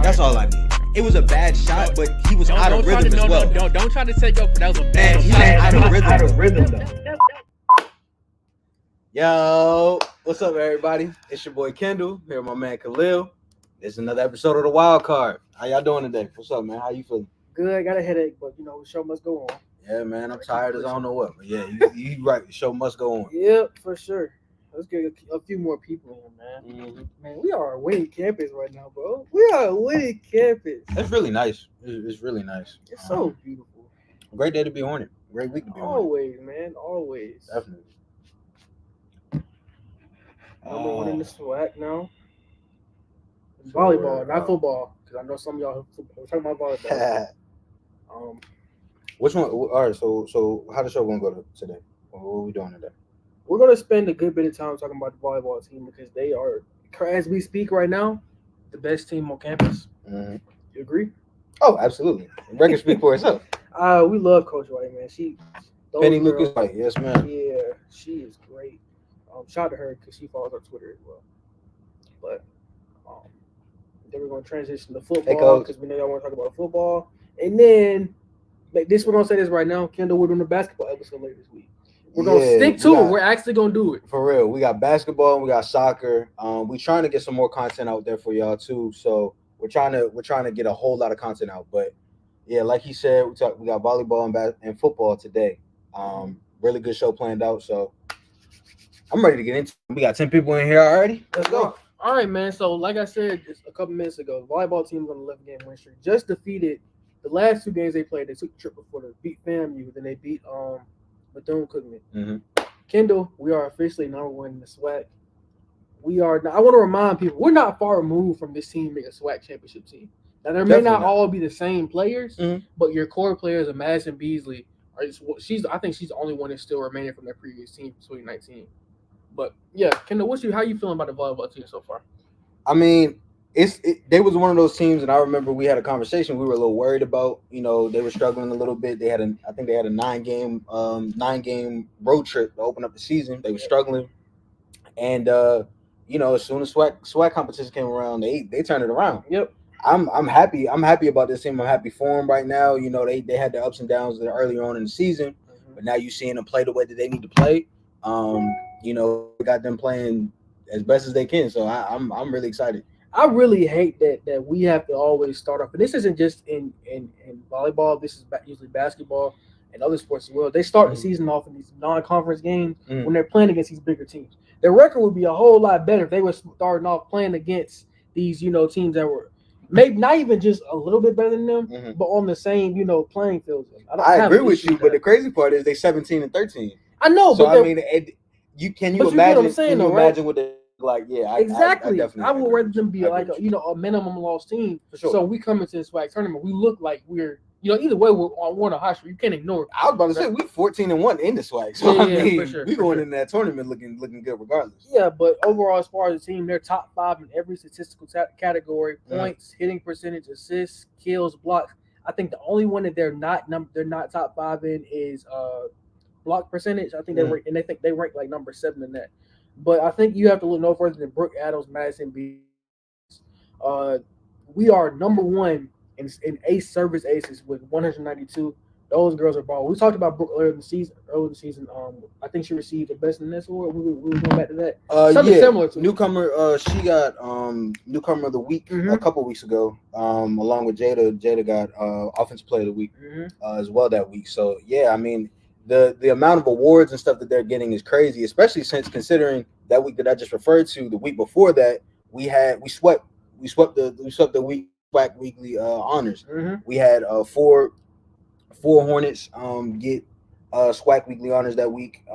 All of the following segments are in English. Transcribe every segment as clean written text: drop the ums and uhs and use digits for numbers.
That's all I need. It was a bad shot, but he was out of rhythm as well. Don't try to take up. That was a bad He shot. was out of rhythm though. Yo, what's up, everybody? It's your boy Kendall here with my man Khalil. It's another episode of the Wild Card. How y'all doing today? What's up, man? How you feeling? Good. Got a headache, but the show must go on. Yeah, man. I'm tired as I don't know what, but yeah, you right. The show must go on. Yep, for sure. Let's get a few more people in, man. Mm-hmm. Man, we are a winning campus right now, bro. We are a winning campus. It's really nice. It's really nice. It's so beautiful. Great day to be Hornet. Great week to be Hornet. Always, man. Always. Definitely. Number one in the SWAC now. Volleyball, not football, because I know some of y'all are talking about volleyball. Which one? All right. So how the show gonna go today? What are we doing today? We're gonna spend a good bit of time talking about the volleyball team because they are, as we speak right now, the best team on campus. Mm-hmm. You agree? Oh, absolutely. Record speak for itself. We love Coach White, man. Penny Lucas White, yes, man. Yeah, she is great. Shout out to her because she follows our Twitter as well. But then we're going to transition to football because we know y'all want to talk about football. And then, we're going to say this right now, Kendall, we're doing a basketball episode later this week. We're going to stick to it. We're actually going to do it. For real. We got basketball and we got soccer. We're trying to get some more content out there for y'all too. So we're trying to get a whole lot of content out. But yeah, like he said, we got volleyball and football today. Really good show planned out. So I'm ready to get into it. We got 10 people in here already. Let's go. All right, man. So like I said just a couple minutes ago, the volleyball team was on an 11-game win streak. Just defeated the last two games they played. They took the trip before they beat FAMU. Then they beat Bethune-Cookman. Mm-hmm. Kendall, we are officially number one in the SWAC. I want to remind people, we're not far removed from this team being a SWAC championship team. Now, there may not all be the same players, but your core players of Madison Beasley, I think she's the only one that's still remaining from their previous team, 2019. But, yeah, Kendall, how you feeling about the volleyball team so far? I mean, they was one of those teams, and I remember we had a conversation we were a little worried about. They were struggling a little bit. I think they had a 9-game road trip to open up the season. They were struggling. And as soon as SWAC competition came around, they turned it around. Yep. I'm happy. I'm happy about this team. I'm happy for them right now. They had their ups and downs earlier on in the season, but now you're seeing them play the way that they need to play. We got them playing as best as they can. So I'm really excited. I really hate that we have to always start off, and this isn't just in volleyball. This is usually basketball and other sports as well. They start the season off in these non-conference games when they're playing against these bigger teams. Their record would be a whole lot better if they were starting off playing against these, teams that were maybe not even just a little bit better than them, but on the same, playing field. I agree with you, but the crazy part is they 17-13. I know, so but can you imagine? What I'm saying, imagine what they like? Yeah, exactly. I would rather them be like a minimum loss team. For sure. So we come into this SWAC tournament, we look like we're. Either way, we're on a high street. You can't ignore it. I was about to say, we're 14-1 in the SWAC. So, for sure, we're going in that tournament looking good regardless. Yeah, but overall, as far as the team, they're top 5 in every statistical category: points, hitting percentage, assists, kills, blocks. I think the only one that they're not top 5 in is block percentage. I think they rank like number 7 in that. But I think you have to look no further than Brooke Adams, Madison B. We are number 1 in ace service aces with 192. Those girls are ball. We talked about Brooke earlier in the season. I think she received the best in this award. We were going back to that. Something similar to newcomer. She got newcomer of the week a couple weeks ago. Along with Jada. Jada got offensive player of the week as well that week. So yeah, I mean the amount of awards and stuff that they're getting is crazy, especially since considering that week that I just referred to. The week before that, we swept the week. SWAC weekly honors. We had 4 Hornets get SWAC weekly honors that week.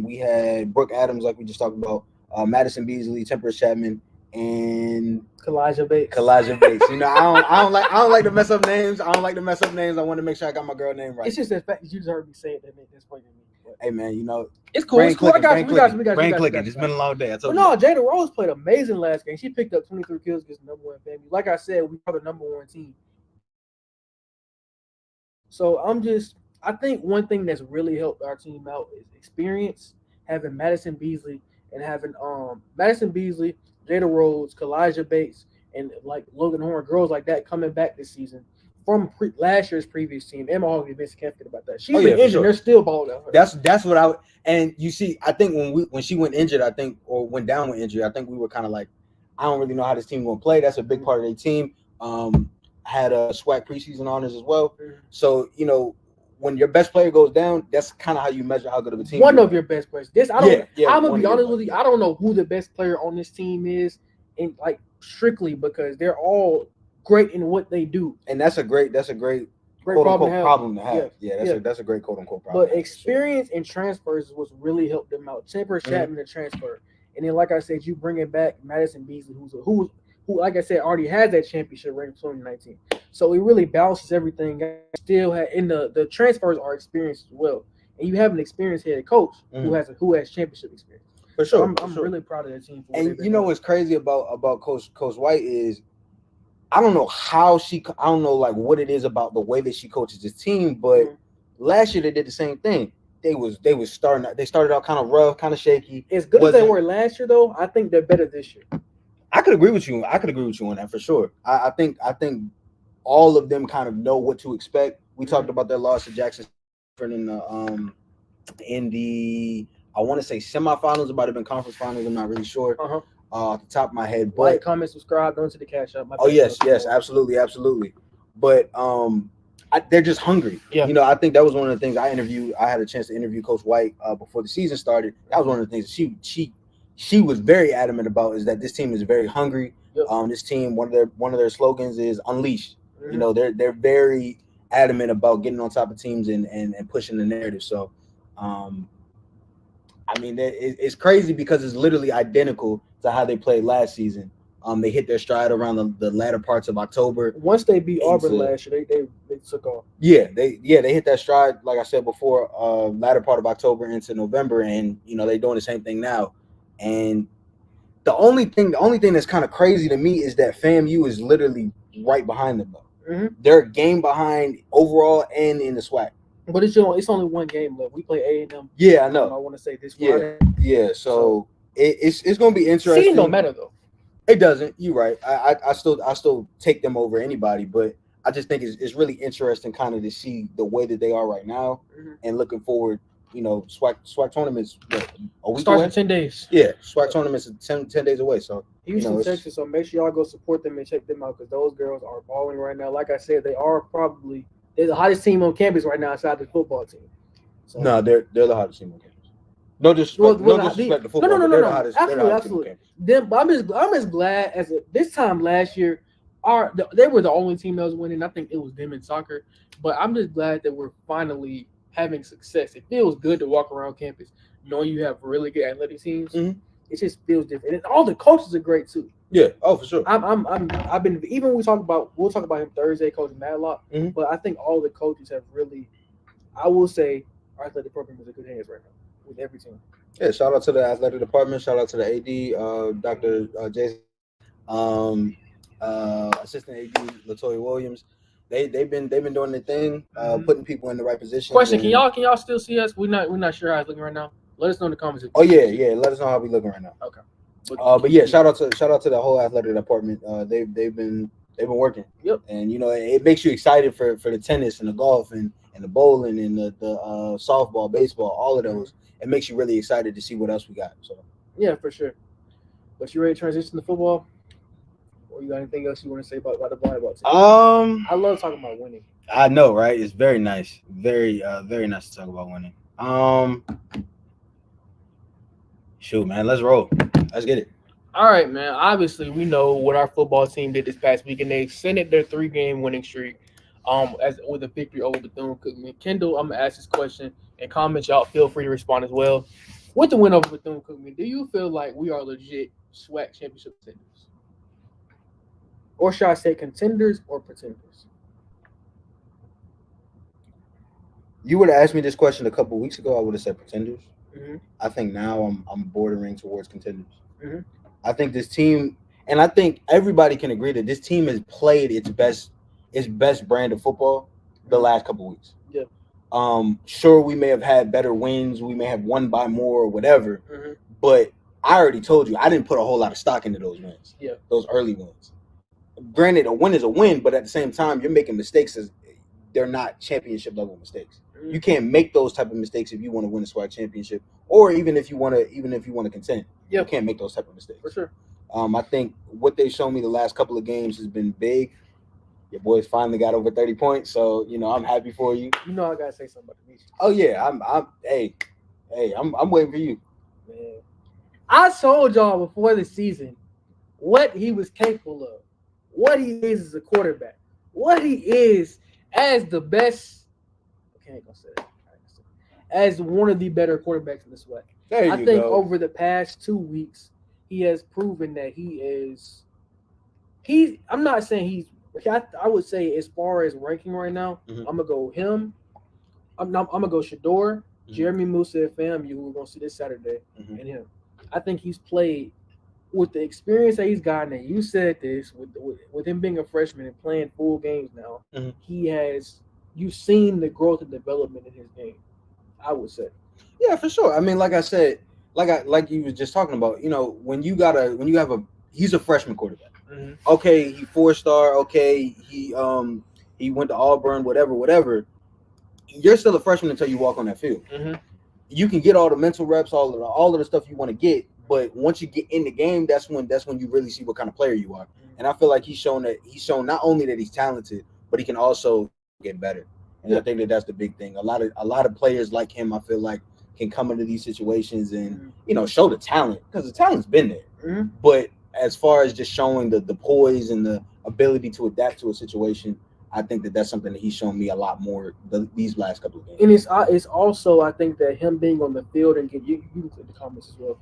We had Brooke Adams, like we just talked about, Madison Beasley, Tempest Chapman, and Kalijah Bates. I don't like to mess up names. I want to make sure I got my girl name right. It's just the fact that you just heard me say it that made this funny to me. Hey man, it's cool. It's cool. I got you. We got you. Brain clicking. It's been a long day. I told you. No, Jada Rose played amazing last game. She picked up 23 kills against the number 1 family. Like I said, we are the number 1 team. So I think one thing that's really helped our team out is experience. Having Madison Beasley and having Madison Beasley, Jada Rose, Kalijah Bates, and like Logan Horn, girls like that coming back this season from last year's previous team. Emma Hawley, Vince can't forget about that. She's been injured. Sure. They're still balling out. That's what I and you see. I think when she went injured, or went down with injury, I think we were kind of like, I don't really know how this team going to play. That's a big part of their team. Had a SWAC preseason honors as well. So when your best player goes down, that's kind of how you measure how good of a team. One of your best players. I'm gonna be honest with you. I don't know who the best player on this team is, and like strictly because they're all great in what they do. And that's a great quote unquote problem to have. Yeah, that's a great quote unquote problem. But experience and transfers was really helped them out. Temper Chapman to transfer, and then like I said, you bring it back Madison Beasley, who like I said already has that championship ring in 2019. So it really balances everything. Still had in the transfers are experienced as well, and you have an experienced head coach who has championship experience. For sure, so I'm really proud of that team. And what's crazy about Coach White is, I don't know I don't know like what it is about the way that she coaches this team, but last year they did the same thing. They started out kind of rough, kind of shaky. As good as they were last year, though, I think they're better this year. I could agree with you. On that for sure. I think all of them kind of know what to expect. We talked about their loss to Jackson in the I want to say semifinals. It might have been conference finals. I'm not really sure. Off the top of my head, but like, comment, subscribe, don't to the cash up. Yes, absolutely. But they're just hungry. Yeah. I think that was one of the things I had a chance to interview Coach White before the season started. That was one of the things she was very adamant about, is that this team is very hungry. Yep. This team, one of their slogans is unleash. They're very adamant about getting on top of teams and pushing the narrative. So, it's crazy because it's literally identical to how they played last season. They hit their stride around the latter parts of October. Once they beat Auburn last year, they took off. They hit that stride, like I said before, latter part of October into November, and they're doing the same thing now. And the only thing that's kind of crazy to me is that FAMU is literally right behind them, though. They're a game behind overall and in the SWAC. But it's only one game left. We play A&M. Yeah, I know. I want to say this Friday. Yeah. So it's going to be interesting. Seeding don't matter though. It doesn't. You're right. I still take them over anybody, but I just think it's really interesting kind of to see the way that they are right now, and looking forward. SWAC tournaments a week starts away? in 10 days. Yeah, SWAC tournaments are 10 days away. So Houston, Texas. So make sure y'all go support them and check them out, because those girls are balling right now. Like I said, they're the hottest team on campus right now outside the football team. So, no, they're the hottest team on campus. No disrespect to football. No. The hottest, absolutely. I'm as glad as this time last year. They were the only team that was winning. I think it was them in soccer, but I'm just glad that we're finally having success. It feels good to walk around campus knowing you have really good athletic teams. It just feels different, and all the coaches are great too. Yeah, for sure. I've been, even we'll talk about him Thursday, Coach Madlock. But I think all the coaches have really, I will say, our athletic program is in good hands right now with every team. Yeah, shout out to the athletic department. Shout out to the AD, Dr. Jason, assistant AD Latoya Williams. They've been doing their thing, putting people in the right position. Question: Can y'all still see us? We're not sure how it's looking right now. Let us know in the comments. Oh yeah. Let us know how we looking right now. Okay. But yeah, shout out to the whole athletic department. They've been working. Yep. And it makes you excited for the tennis and the golf and the bowling and the softball, baseball, all of those. It makes you really excited to see what else we got. So yeah, for sure. But you ready to transition to football? Or you got anything else you want to say about the volleyball team? I love talking about winning. I know, right? It's very nice. Very nice to talk about winning. Shoot, man, let's roll. Let's get it. All right, man. Obviously, we know what our football team did this past week, and they extended their 3-game winning streak with a victory over Bethune-Cookman. Kendall, I'm going to ask this question, and comment, y'all. Feel free to respond as well. With the win over Bethune-Cookman, do you feel like we are legit SWAC championship contenders? Or should I say contenders or pretenders? You would have asked me this question a couple weeks ago, I would have said pretenders. I think now I'm bordering towards contenders. I think this team, and I think everybody can agree that this team has played its best brand of football the last couple weeks. Yeah. Sure, we may have had better wins, we may have won by more or whatever, but I already told you I didn't put a whole lot of stock into those wins. Yeah. Those early wins. granted, a win is a win, but at the same time, you're making mistakes as they're not championship level mistakes. You can't make those type of mistakes if you want to win a SWAC championship, or even if you want to contend. You can't make those type of mistakes. For sure. I think what they've shown me the last couple of games has been big. Your boys finally got over 30 points, so I'm happy for you. You know I gotta say something about the Beach. Oh yeah, I'm waiting for you. Man, I told y'all before the season what he was capable of, what he is as a quarterback, what he is as the best. I ain't gonna say that. As one of the better quarterbacks in the SWAC. I think over the past 2 weeks, he has proven that he is. I'm not saying he's. I would say as far as ranking right now, I'm gonna go him. I'm gonna go Shador, Jeremy Musa, and FAMU, who we're gonna see this Saturday, and him. I think he's played with the experience that he's gotten. And you said this with him being a freshman and playing full games now. He has. You've seen the growth and development in his game, I would say. Yeah, for sure. I mean, like I said, like you were just talking about, he's a freshman quarterback. Okay, he 4-star. Okay, he went to Auburn. Whatever. You're still a freshman until you walk on that field. You can get all the mental reps, all of the stuff you want to get, but once you get in the game, that's when you really see what kind of player you are. And I feel like he's shown not only that he's talented, but he can also get better. And I think that's the big thing. A lot of players like him, I feel like, can come into these situations and show the talent, because the talent's been there. But as far as just showing the poise and the ability to adapt to a situation, I think that's something that he's shown me a lot more these last couple of games. And it's also, I think that him being on the field and you can put the comments as well.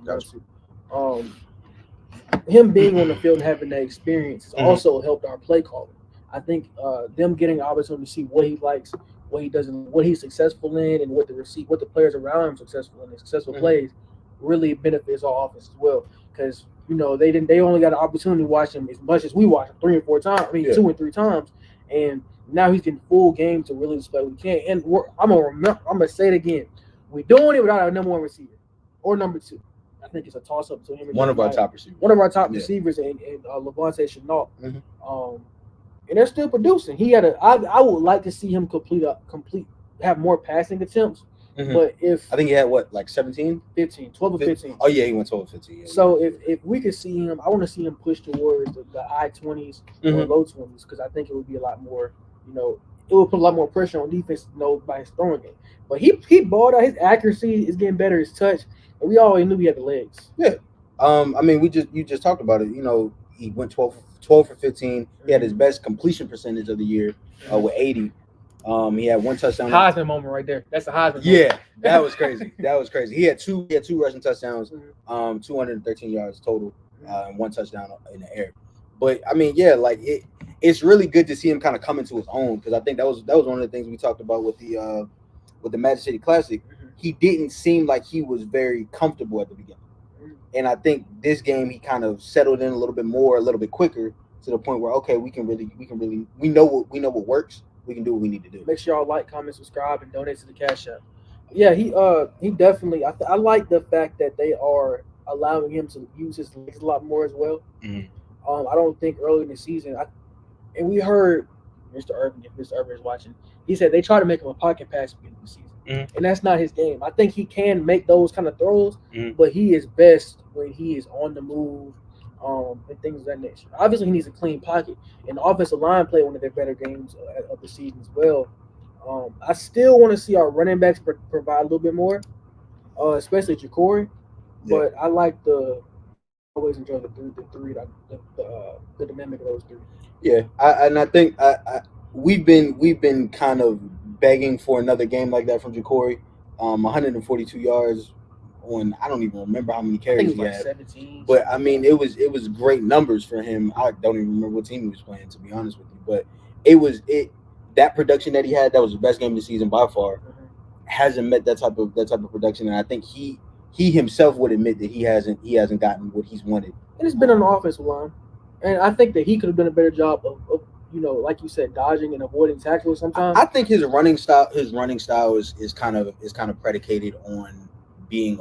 Him being on the field and having that experience has also helped our play calling. I think them getting an opportunity to see what he likes, what he doesn't, what he's successful in, and what the players around him successful in, successful plays, really benefits our offense as well. Because they only got an opportunity to watch him as much as we watch him 3 or 4 times. I mean, 2 or 3 times, and now he's getting full game to really display what he can. And I'm gonna say it again: we're doing it without our number 1 receiver or number 2. I think it's a toss up to him. One of our top receivers. One of our top receivers, and Levante Chenault. And they're still producing. I would like to see him have more passing attempts. But I think he had 17? 15, 12 or 15. Oh yeah, he went 12 or 15. Yeah. So if we could see him, I want to see him push towards the high 20s or low 20s, because I think it would be a lot more, it would put a lot more pressure on defense, by his throwing game. But he balled out. His accuracy is getting better. His touch, and we always knew he had the legs. Yeah. I mean, you just talked about it. He went 12 for 15. He had his best completion percentage of the year with 80. He had 1 touchdown. Heisman moment right there. That's a Heisman moment. Yeah, that was crazy. He had two rushing touchdowns, 213 yards total, and 1 touchdown in the air. But I mean, it's really good to see him kind of come into his own, because I think that was one of the things we talked about with the Magic City Classic. He didn't seem like he was very comfortable at the beginning. And I think this game he kind of settled in a little bit more, a little bit quicker, to the point where we know what works. We can do what we need to do. Make sure y'all like, comment, subscribe, and donate to the Cash App. Yeah, he definitely. I like the fact that they are allowing him to use his legs a lot more as well. I don't think early in the season, and we heard Mr. Irvin, if Mr. Irvin is watching, he said they try to make him a pocket pass beginning of the season. And that's not his game. I think he can make those kind of throws, but he is best when he is on the move, and things of that nature. Obviously, he needs a clean pocket, and the offensive line played one of their better games of the season as well. I still want to see our running backs provide a little bit more, especially Jacory. But I like always enjoy the dynamic of those 3. Yeah, I think we've been kind of begging for another game like that from Jacory. 142 yards on, I don't even remember how many carries he had. 17. But I mean, it was great numbers for him. I don't even remember what team he was playing, to be honest with you. But that production that he had, that was the best game of the season by far. Hasn't met that type of production, and I think he himself would admit that he hasn't gotten what he's wanted. And it's been on the offensive line, and I think that he could have done a better job of like you said, dodging and avoiding tackles sometimes. I think his running style is kind of predicated on being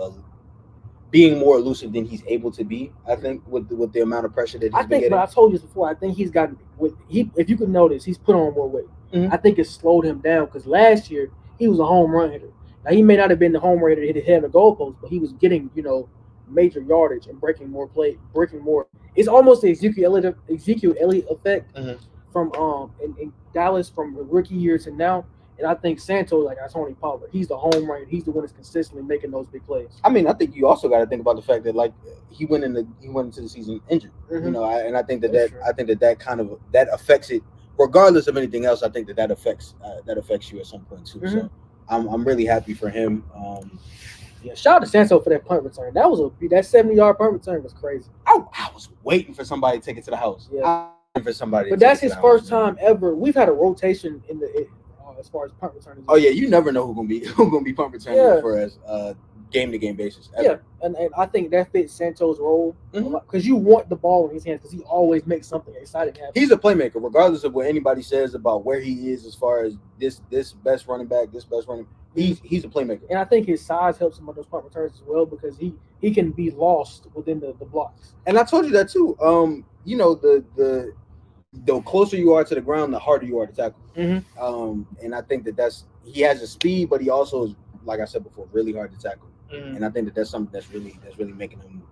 being more elusive than he's able to be. I think with the amount of pressure that he's been getting. But I told you this before. I think he's gotten if you could notice, he's put on more weight. Mm-hmm. I think it slowed him down because last year he was a home run hitter. Now he may not have been the home run hitter that hit his head on the goalpost, but he was getting major yardage and breaking more. It's almost the Ezekiel Elliott effect from in Dallas from the rookie year to now. And I think Santos, like Tony Pollard, he's the home run. He's the one that's consistently making those big plays. I mean, I think you also got to think about the fact that like he went into the season injured, and I think that kind of affects it, regardless of anything else. I think that affects you at some point too. Mm-hmm. So I'm really happy for him. Shout out to Santos for that punt return. That 70-yard punt return was crazy. I was waiting for somebody to take it to the house. Yeah, for somebody. But that's his first time ever. We've had a rotation in the. As far as punt returns. Oh yeah, you never know who's gonna be punt returning for as game-to-game basis. Ever. Yeah, and I think that fits Santos' role because you want the ball in his hands because he always makes something exciting happen. He's a playmaker, regardless of what anybody says about where he is as far as this best running back, this best running. He's a playmaker, and I think his size helps him on those punt returns as well because he can be lost within the blocks. And I told you that too. The closer you are to the ground, the harder you are to tackle. Mm-hmm. And I think he has the speed, but he also is, like I said before, really hard to tackle. Mm-hmm. And I think that's something that's really making him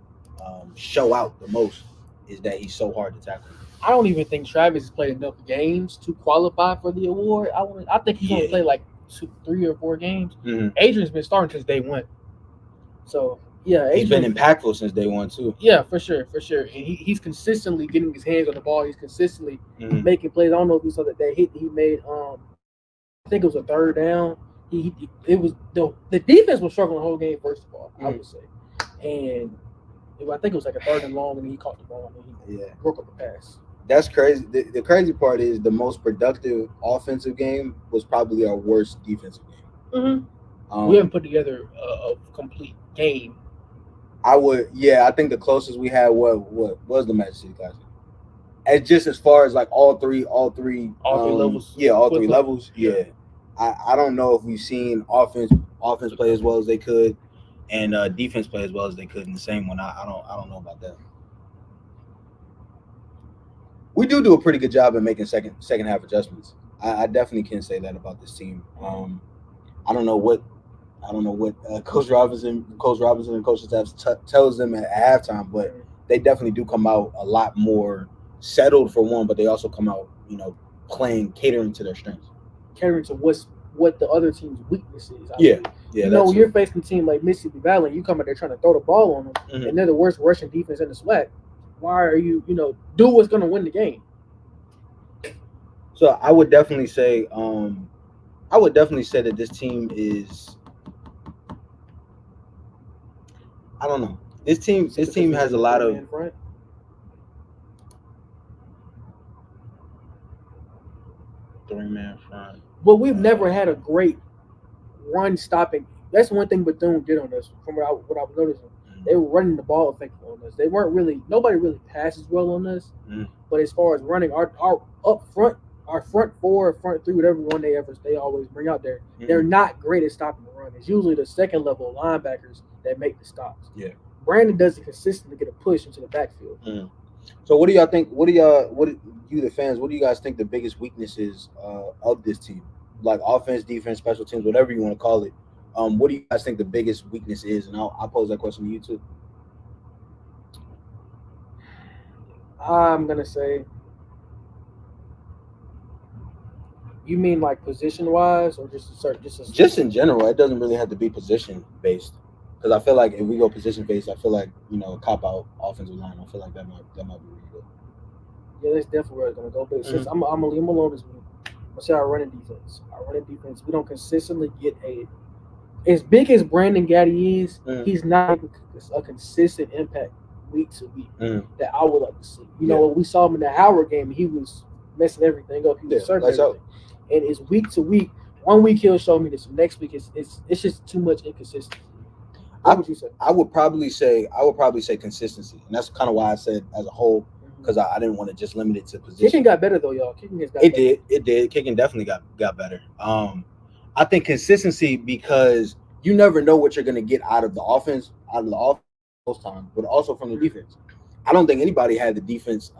show out the most is that he's so hard to tackle. I don't even think Travis has played enough games to qualify for the award. I think he's going to play like 2, 3, or 4 games. Mm-hmm. Adrian's been starting since day one. So. Yeah, he's been impactful since day one too. Yeah, for sure. And he's consistently getting his hands on the ball. He's consistently making plays. I don't know if you saw that hit that he made. I think it was a third down. It was the defense was struggling the whole game. First of all, I would say, and I think it was like a third and long, and he caught the ball and he broke up the pass. That's crazy. The crazy part is the most productive offensive game was probably our worst defensive game. We haven't put together a complete game. I think the closest we had what was the Magic City Classic. As far as like all three levels. Yeah, all 3 levels. Yeah. I don't know if we've seen offense play as well as they could and defense play as well as they could in the same one. I don't know about that. We do a pretty good job at making second half adjustments. I definitely can say that about this team. I don't know what Coach Robinson and coaching staff tells them at halftime, but they definitely do come out a lot more settled for one, but they also come out, catering to their strengths. Catering to what the other team's weakness is. When you're facing a team like Mississippi Valley, you come out there trying to throw the ball on them, and they're the worst rushing defense in the SWAC. Why are you, do what's going to win the game? So I would definitely say that this team is. I don't know. This team has a lot of. Three-man front. But we've never had a great run stopping. That's one thing Bethune did on us. From what I was noticing, they were running the ball effectively on us. They weren't really. Nobody really passes well on us. But as far as running, our up front, our front 4, front 3, whatever one they always bring out there. They're not great at stopping the run. It's usually the second level linebackers that make the stops. Yeah. Brandon doesn't consistently get a push into the backfield. So what do y'all think? What do you the fans? What do you guys think the biggest weakness is of this team? Like offense, defense, special teams, whatever you want to call it. What do you guys think the biggest weakness is? And I'll pose that question to you too. I'm gonna say. You mean like position wise, or just in general? It doesn't really have to be position based. Because I feel like if we go position based, I feel like cop out offensive line. I feel like that might be really good. Yeah, that's definitely where it's gonna go. But since I'm gonna leave him alone this week, I'll say our running defense. We don't consistently get as big as Brandon Gaddy is. He's not a consistent impact week to week that I would like to see. When we saw him in the Howard game, he was messing everything up. He was serving everything. And it's week to week. 1 week he'll show me this. Next week it's just too much inconsistency. What would you say? I would probably say consistency, and that's kind of why I said as a whole, because I didn't want to just limit it to position. Kicking got better though, y'all. It did. Kicking definitely got better. I think consistency because you never know what you're gonna get out of the offense, most times, but also from the defense. I don't think anybody had the defense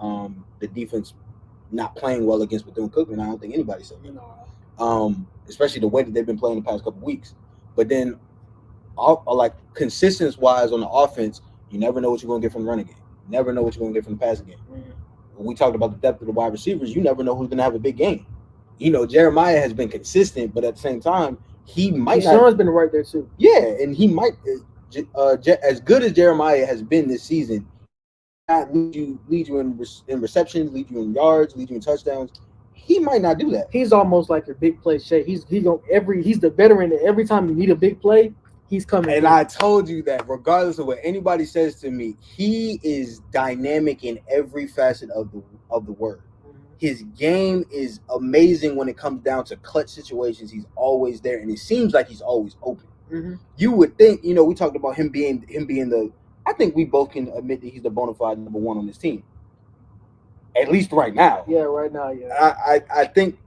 not playing well against Bethune-Cookman. I don't think anybody said that. Especially the way that they've been playing the past couple weeks. But then, like consistency-wise on the offense, you never know what you're going to get from the running game. You never know what you're going to get from the passing game. When we talked about the depth of the wide receivers, you never know who's going to have a big game. Jeremiah has been consistent, but at the same time, he might not. Sean's been right there too. Yeah, and he might, as good as Jeremiah has been this season, not lead you in receptions, lead you in yards, lead you in touchdowns. He might not do that. He's almost like your big play Shay. He's the veteran that every time you need a big play, he's coming. And I told you that regardless of what anybody says to me, he is dynamic in every facet of the word. His game is amazing when it comes down to clutch situations. He's always there, and it seems like he's always open. You would think, we talked about him being the. I think we both can admit that he's the bona fide number one on this team. At least right now. Yeah, right now. Yeah. I think.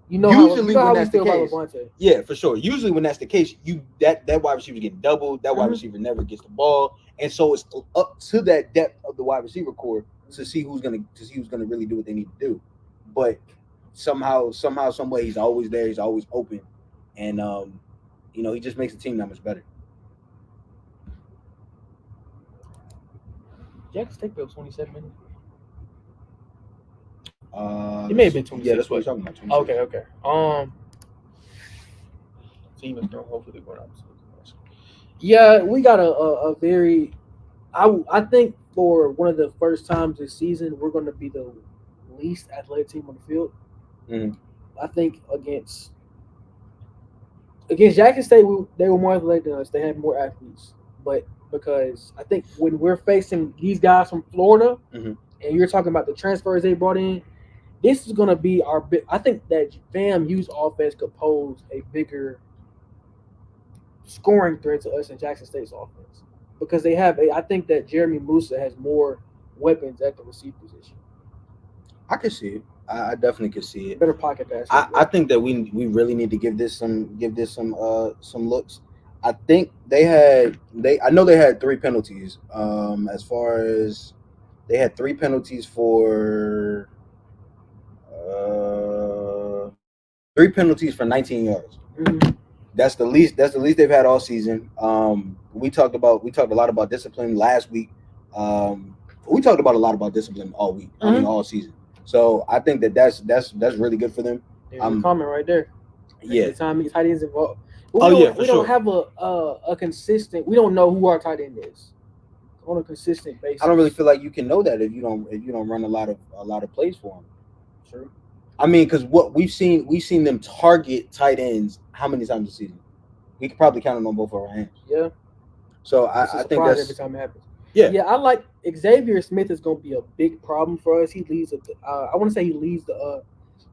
Usually when that's the case. Yeah, for sure. Usually when that's the case, that wide receiver getting doubled. That wide receiver never gets the ball, and so it's up to that depth of the wide receiver core to see who's gonna really do what they need to do. But somehow, some way, he's always there. He's always open, and he just makes the team that much better. Jackson State built 27 minutes. It may have been 26. Yeah, that's what I'm talking about. 26. Okay. So you must know. Hopefully, going up. Yeah, we got a very. I think for one of the first times this season, we're going to be the least athletic team on the field. I think against Jackson State, they were more athletic than us. They had more athletes, but because I think when we're facing these guys from Florida, and you're talking about the transfers they brought in, this is going to be our big. I think that FAMU's offense could pose a bigger scoring threat to us in Jackson State's offense because they have I think that Jeremy Musa has more weapons at the receiver position. I can see it. I definitely could see it. Better pocket pass. I think that we really need to give this some looks. I think I know they had 3 penalties. As far as they had 3 penalties for 3 penalties for 19 yards. That's the least they've had all season. We talked a lot about discipline last week. We talked about a lot about discipline all week. I mean all season. So I think that's really good for them. There's a comment right there. Yeah. The time tight ends involved. We don't have a consistent. We don't know who our tight end is on a consistent basis. I don't really feel like you can know that if you don't run a lot of plays for them. True. I mean, because what we've seen them target tight ends how many times this season? We could probably count them on both of our hands. Yeah. So I think that's every time it happens. Yeah. Yeah, I like Xavier Smith is going to be a big problem for us. He leads. I want to say he leads the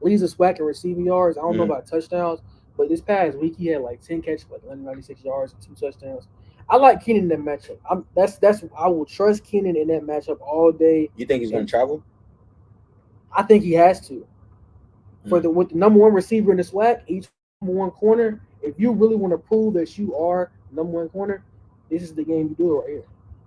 SWAC in receiving yards. I don't know about touchdowns, but this past week he had like 10 catches, like 196 yards, and 2 touchdowns. I like Keenan in that matchup. That's I will trust Keenan in that matchup all day. You think he's going to travel? I think he has to. With the number one receiver in the SWAC, each number one corner. If you really want to prove that you are number one corner, this is the game you do it right here.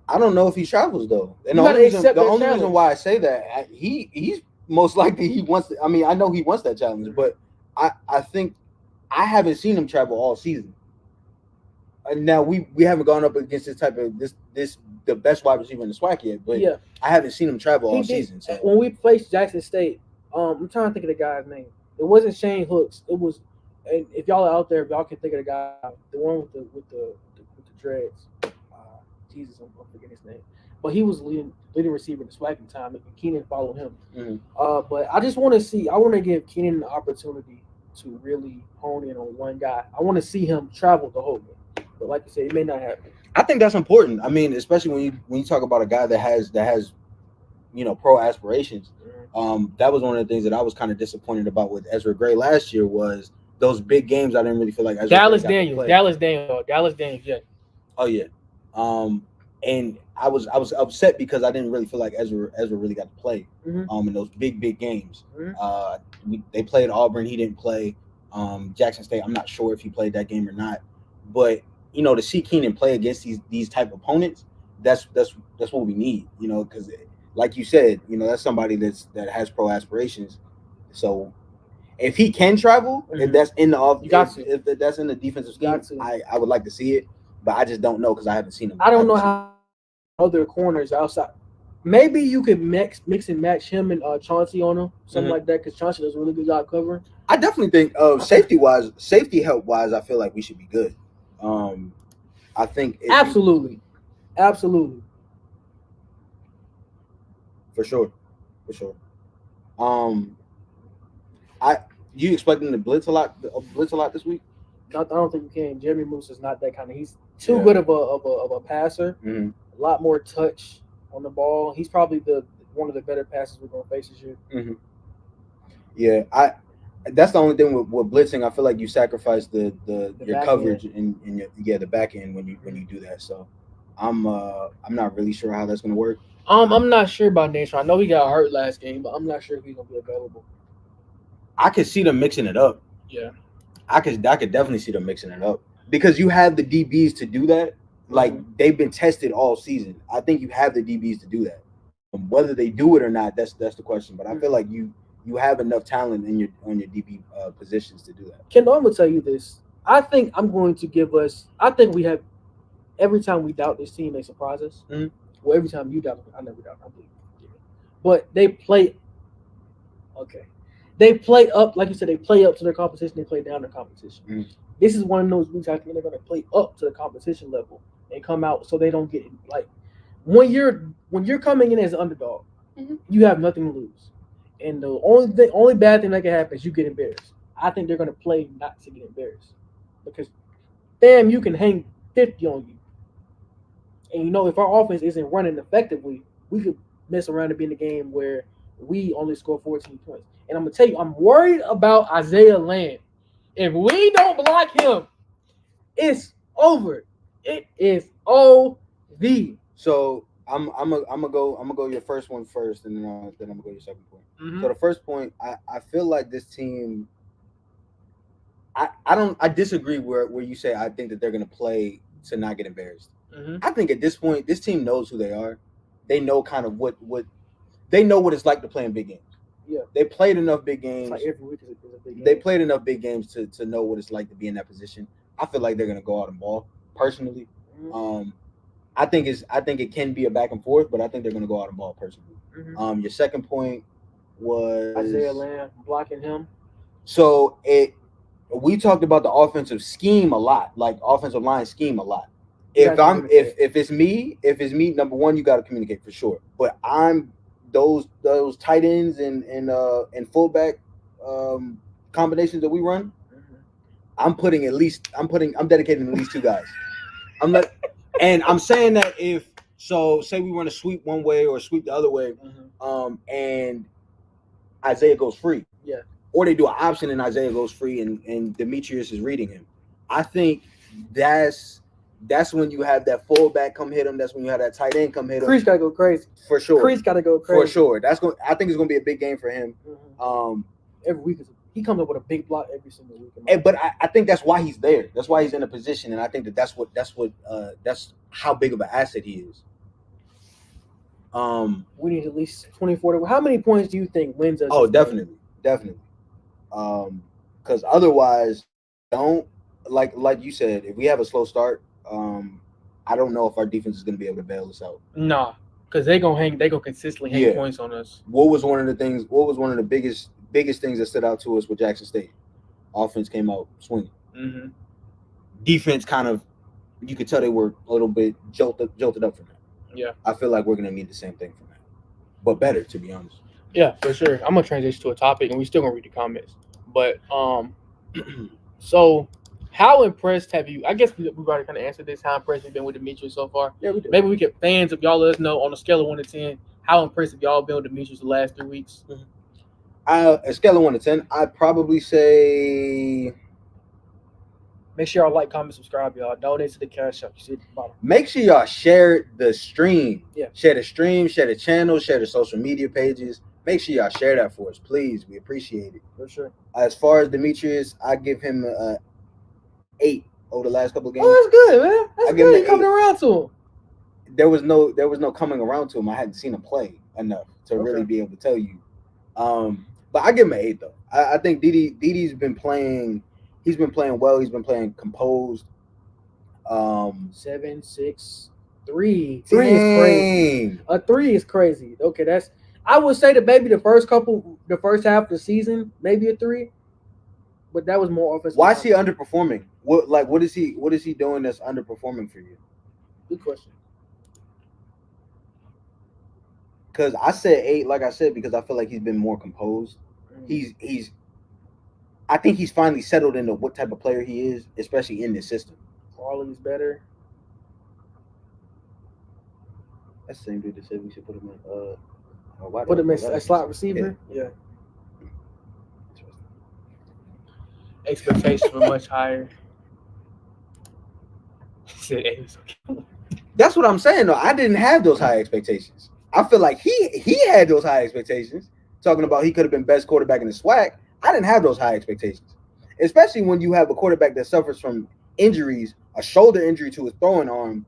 I don't know if he travels though. And the only reason why I say that he's most likely he wants to, I mean, I know he wants that challenge, but I think I haven't seen him travel all season. And now we haven't gone up against this type of the best wide receiver in the SWAC yet, but yeah. I haven't seen him travel all season. So. When we faced Jackson State, I'm trying to think of the guy's name. It wasn't Shane Hooks. It was, and if y'all are out there, if y'all can think of the guy, the one with the dreads. Jesus, I'm forgetting his name. But he was leading receiver in the SWAC time, and Keenan followed him. But I just want to give Keenan an opportunity to really hone in on one guy. I want to see him travel the whole game. But like you said, it may not happen. I think that's important. I mean, especially when you talk about a guy that has pro aspirations. That was one of the things that I was kind of disappointed about with Ezra Gray last year was those big games. I didn't really feel like Ezra Dallas Daniels, yeah. Oh yeah. And I was upset because I didn't really feel like Ezra really got to play in those big games. They played Auburn, he didn't play. Jackson State, I'm not sure if he played that game or not. But to see Keenan play against these type of opponents, that's what we need, because like you said, that's somebody that has pro aspirations. So if he can travel, if that's in the if that's in the defensive scheme, I would like to see it, but I just don't know because I haven't seen him. I don't know how other corners outside. Maybe you could mix and match him and Chauncey on him, something like that, because Chauncey does a really good job covering. I definitely think safety help wise, I feel like we should be good. I think absolutely. For sure. You expecting to blitz a lot this week? I don't think you can. Jeremy Moose is not that kind of. He's too good of a passer. Mm-hmm. A lot more touch on the ball. He's probably one of the better passers we're going to face this year. Mm-hmm. Yeah, that's the only thing with blitzing. I feel like you sacrifice your coverage and the back end when you do that. So I'm not really sure how that's going to work. I'm not sure about Nation. I know he got hurt last game, but I'm not sure if he's going to be available. I could see them mixing it up. Yeah, I could definitely see them mixing it up because you have the DBs to do that. Like they've been tested all season. I think you have the DBs to do that. Whether they do it or not, that's the question. But I feel like you have enough talent on your DB positions to do that. Kendall, I'm gonna tell you this. I think I'm going to give us. I think we have every time we doubt this team, they surprise us. Mm-hmm. Well, every time you doubt, I never doubt. I believe. But they play. Okay. They play up, like you said, they play up to their competition, they play down their competition. Mm-hmm. This is one of those weeks I think they're going to play up to the competition level and come out so they don't get like when you're coming in as an underdog, you have nothing to lose. And the only bad thing that can happen is you get embarrassed. I think they're going to play not to get embarrassed because, damn, you can hang 50 on you. And, if our offense isn't running effectively, we could mess around and be in a game where we only score 14 points. And I'm going to tell you, I'm worried about Isaiah Lamb. If we don't block him, it's over. It is OV. So I'm gonna go your first one first, and then I'm gonna go your second point. Mm-hmm. So the first point, I feel like this team. I disagree where you say I think that they're gonna play to not get embarrassed. Mm-hmm. I think at this point, this team knows who they are. They know kind of what they know what it's like to play in big games. Yeah, they played enough big games. It's like every week is a big game. They played enough big games to know what it's like to be in that position. I feel like they're gonna go out and ball. Personally, I think it can be a back and forth, but I think they're gonna go out and ball personally. Mm-hmm. Your second point was Isaiah Lamb blocking him. So we talked about the offensive scheme a lot, like offensive line scheme a lot. If it's me, number one, you got to communicate for sure. But I'm those tight ends and fullback combinations that we run. I'm dedicating at least two guys. And I'm saying that say we run a sweep one way or a sweep the other way, and Isaiah goes free. Yeah. Or they do an option and Isaiah goes free and Demetrius is reading him. I think that's when you have that fullback come hit him. That's when you have that tight end come hit him. Crease gotta go crazy. For sure. Crease gotta go crazy. For sure. I think it's gonna be a big game for him. Every week he comes up with a big block every single week. But I think that's why he's there. That's why he's in a position, and I think that's how big of an asset he is. We need at least 24. How many points do you think wins us? Oh, definitely. Because otherwise, like you said, if we have a slow start, I don't know if our defense is going to be able to bail us out. Nah, because they gonna consistently hang points on us. What was one of the biggest things that stood out to us with Jackson State? Offense came out swinging. Mm-hmm. Defense kind of, you could tell they were a little bit jolted up from that. Yeah, I feel like we're going to need the same thing from that, but better, to be honest. Yeah, for sure. I'm gonna transition to a topic, and we still gonna read the comments. But so how impressed have you? I guess we've already kind of answered this. How impressed have you been with Dematrius so far? Yeah, we did. Maybe we get fans of y'all. Let us know on a scale of 1 to 10. How impressed have y'all been with Dematrius the last 3 weeks? A scale of 1 to 10, I'd probably say. Make sure y'all like, comment, subscribe, y'all. Donate to the cash app. You see at the bottom. Make sure y'all share the stream. Yeah. Share the stream, share the channel, share the social media pages. Make sure y'all share that for us, please. We appreciate it. For sure. As far as Demetrius, I give him 8 over the last couple of games. Oh, that's good, man. That's good. You're coming around to him. there was no coming around to him. I hadn't seen him play enough to really be able to tell you. But I give him an 8 though. I think Didi's been playing. He's been playing well. He's been playing composed. 7, 6, 3. 3 is crazy. A 3 is crazy. Okay, I would say that maybe the first half of the season, maybe a 3. But that was more offensive. Why is he underperforming? What is he doing that's underperforming for you? Good question. Because I said 8, like I said, because I feel like he's been more composed. I think he's finally settled into what type of player he is, especially in this system. Quality's better. That's the same dude that said we should put him in a slot receiver. Yeah. Expectations were much higher. That's what I'm saying though. I didn't have those high expectations. I feel like he had those high expectations. Talking about he could have been best quarterback in the SWAC. I didn't have those high expectations, especially when you have a quarterback that suffers from injuries, a shoulder injury to his throwing arm,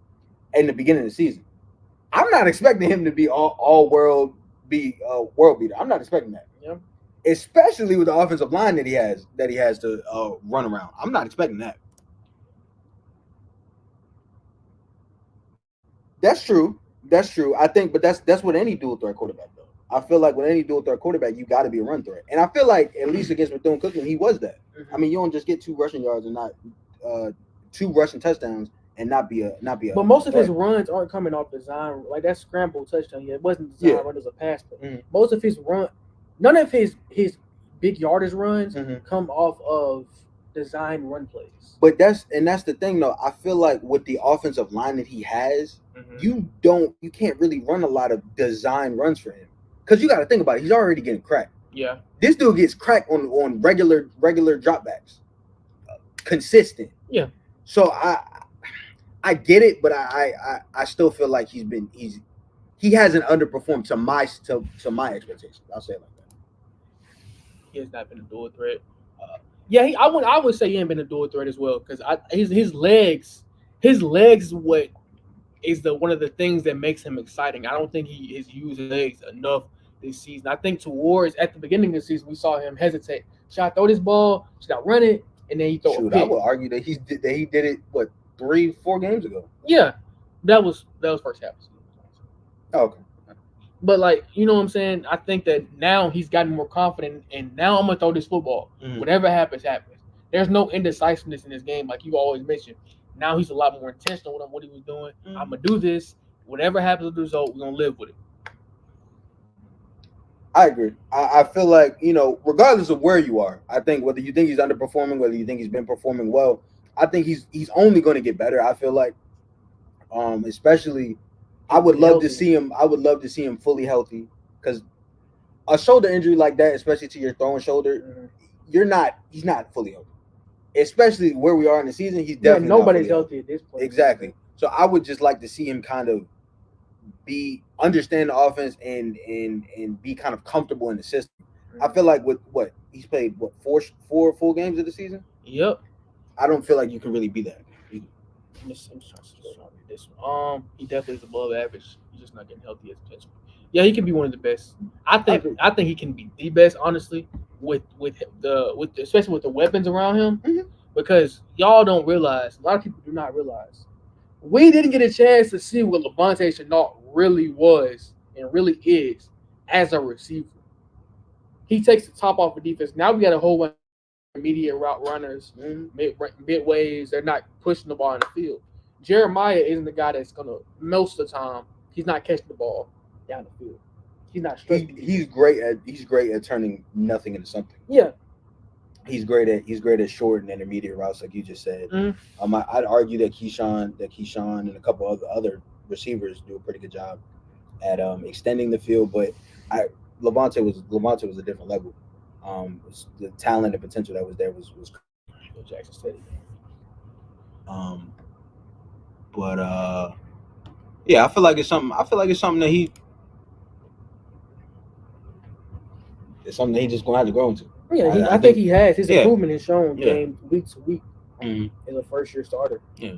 in the beginning of the season. I'm not expecting him to be all world, be a world beater. I'm not expecting that. Yeah. Especially with the offensive line that he has to run around. I'm not expecting that. That's true. I think, but that's what any dual threat quarterback does. I feel like with any dual threat quarterback, you got to be a run threat. And I feel like at least against Bethune-Cookman, he was that. I mean, you don't just get 2 rushing yards and not 2 rushing touchdowns and not be a. But most of his runs aren't coming off design. Like that scramble touchdown, it wasn't design run as a pass. But most of his none of his big yardage runs come off of design run plays. But that's the thing though. I feel like with the offensive line that he has, you can't really run a lot of design runs for him. Because you got to think about it. He's already getting cracked. Yeah. This dude gets cracked on regular dropbacks. Consistent. Yeah. So I get it, but I still feel like he hasn't underperformed to my expectations. I'll say it like that. He has not been a dual threat. I would say he ain't been a dual threat as well because his legs is what is one of the things that makes him exciting. I don't think he has used his legs enough this season. I think at the beginning of the season we saw him hesitate. Should I throw this ball? Should I run it? And then he throw a pick. I would argue that he did it 3-4 games ago. Yeah, that was first half. Oh, okay. But like, you know what I'm saying? I think that now he's gotten more confident, and now I'm gonna throw this football. Whatever happens, happens. There's no indecisiveness in this game, like you always mentioned. Now he's a lot more intentional with what he was doing. I'm gonna do this. Whatever happens with the result, we're gonna live with it. I agree. I feel like, regardless of where you are, I think whether you think he's underperforming, whether you think he's been performing well, I think he's only going to get better. I feel like, especially, I would love to see him. I would love to see him fully healthy because a shoulder injury like that, especially to your throwing shoulder, he's not fully healthy. Especially where we are in the season, he's definitely nobody's healthy at this point. Exactly. So I would just like to see him kind of understand the offense and be kind of comfortable in the system. I feel like with he's played 4 full games of the season. Yep. I don't feel like you can really be that. He definitely is above average. He's just not getting healthy as potential. Yeah, he can be one of the best. I think he can be the best, honestly, especially with the weapons around him. Because y'all don't realize, a lot of people do not realize, we didn't get a chance to see what Levante Chenault really was and really is as a receiver. He takes the top off of defense. Now we got a whole bunch of immediate route runners, midways. They're not pushing the ball in the field. Jeremiah isn't the guy that's gonna most of the time. He's not catching the ball down the field. He's not. He's great at turning nothing into something. Yeah. He's great at short and intermediate routes, like you just said. I'd argue that Keyshawn and a couple of other receivers do a pretty good job at extending the field, but Levante was a different level. The talent and potential that was there was Jackson State. But yeah, I feel like it's something that it's something that he just gonna have to grow into. Yeah, I think he has. His improvement is shown game week to week as a first-year starter. Yeah.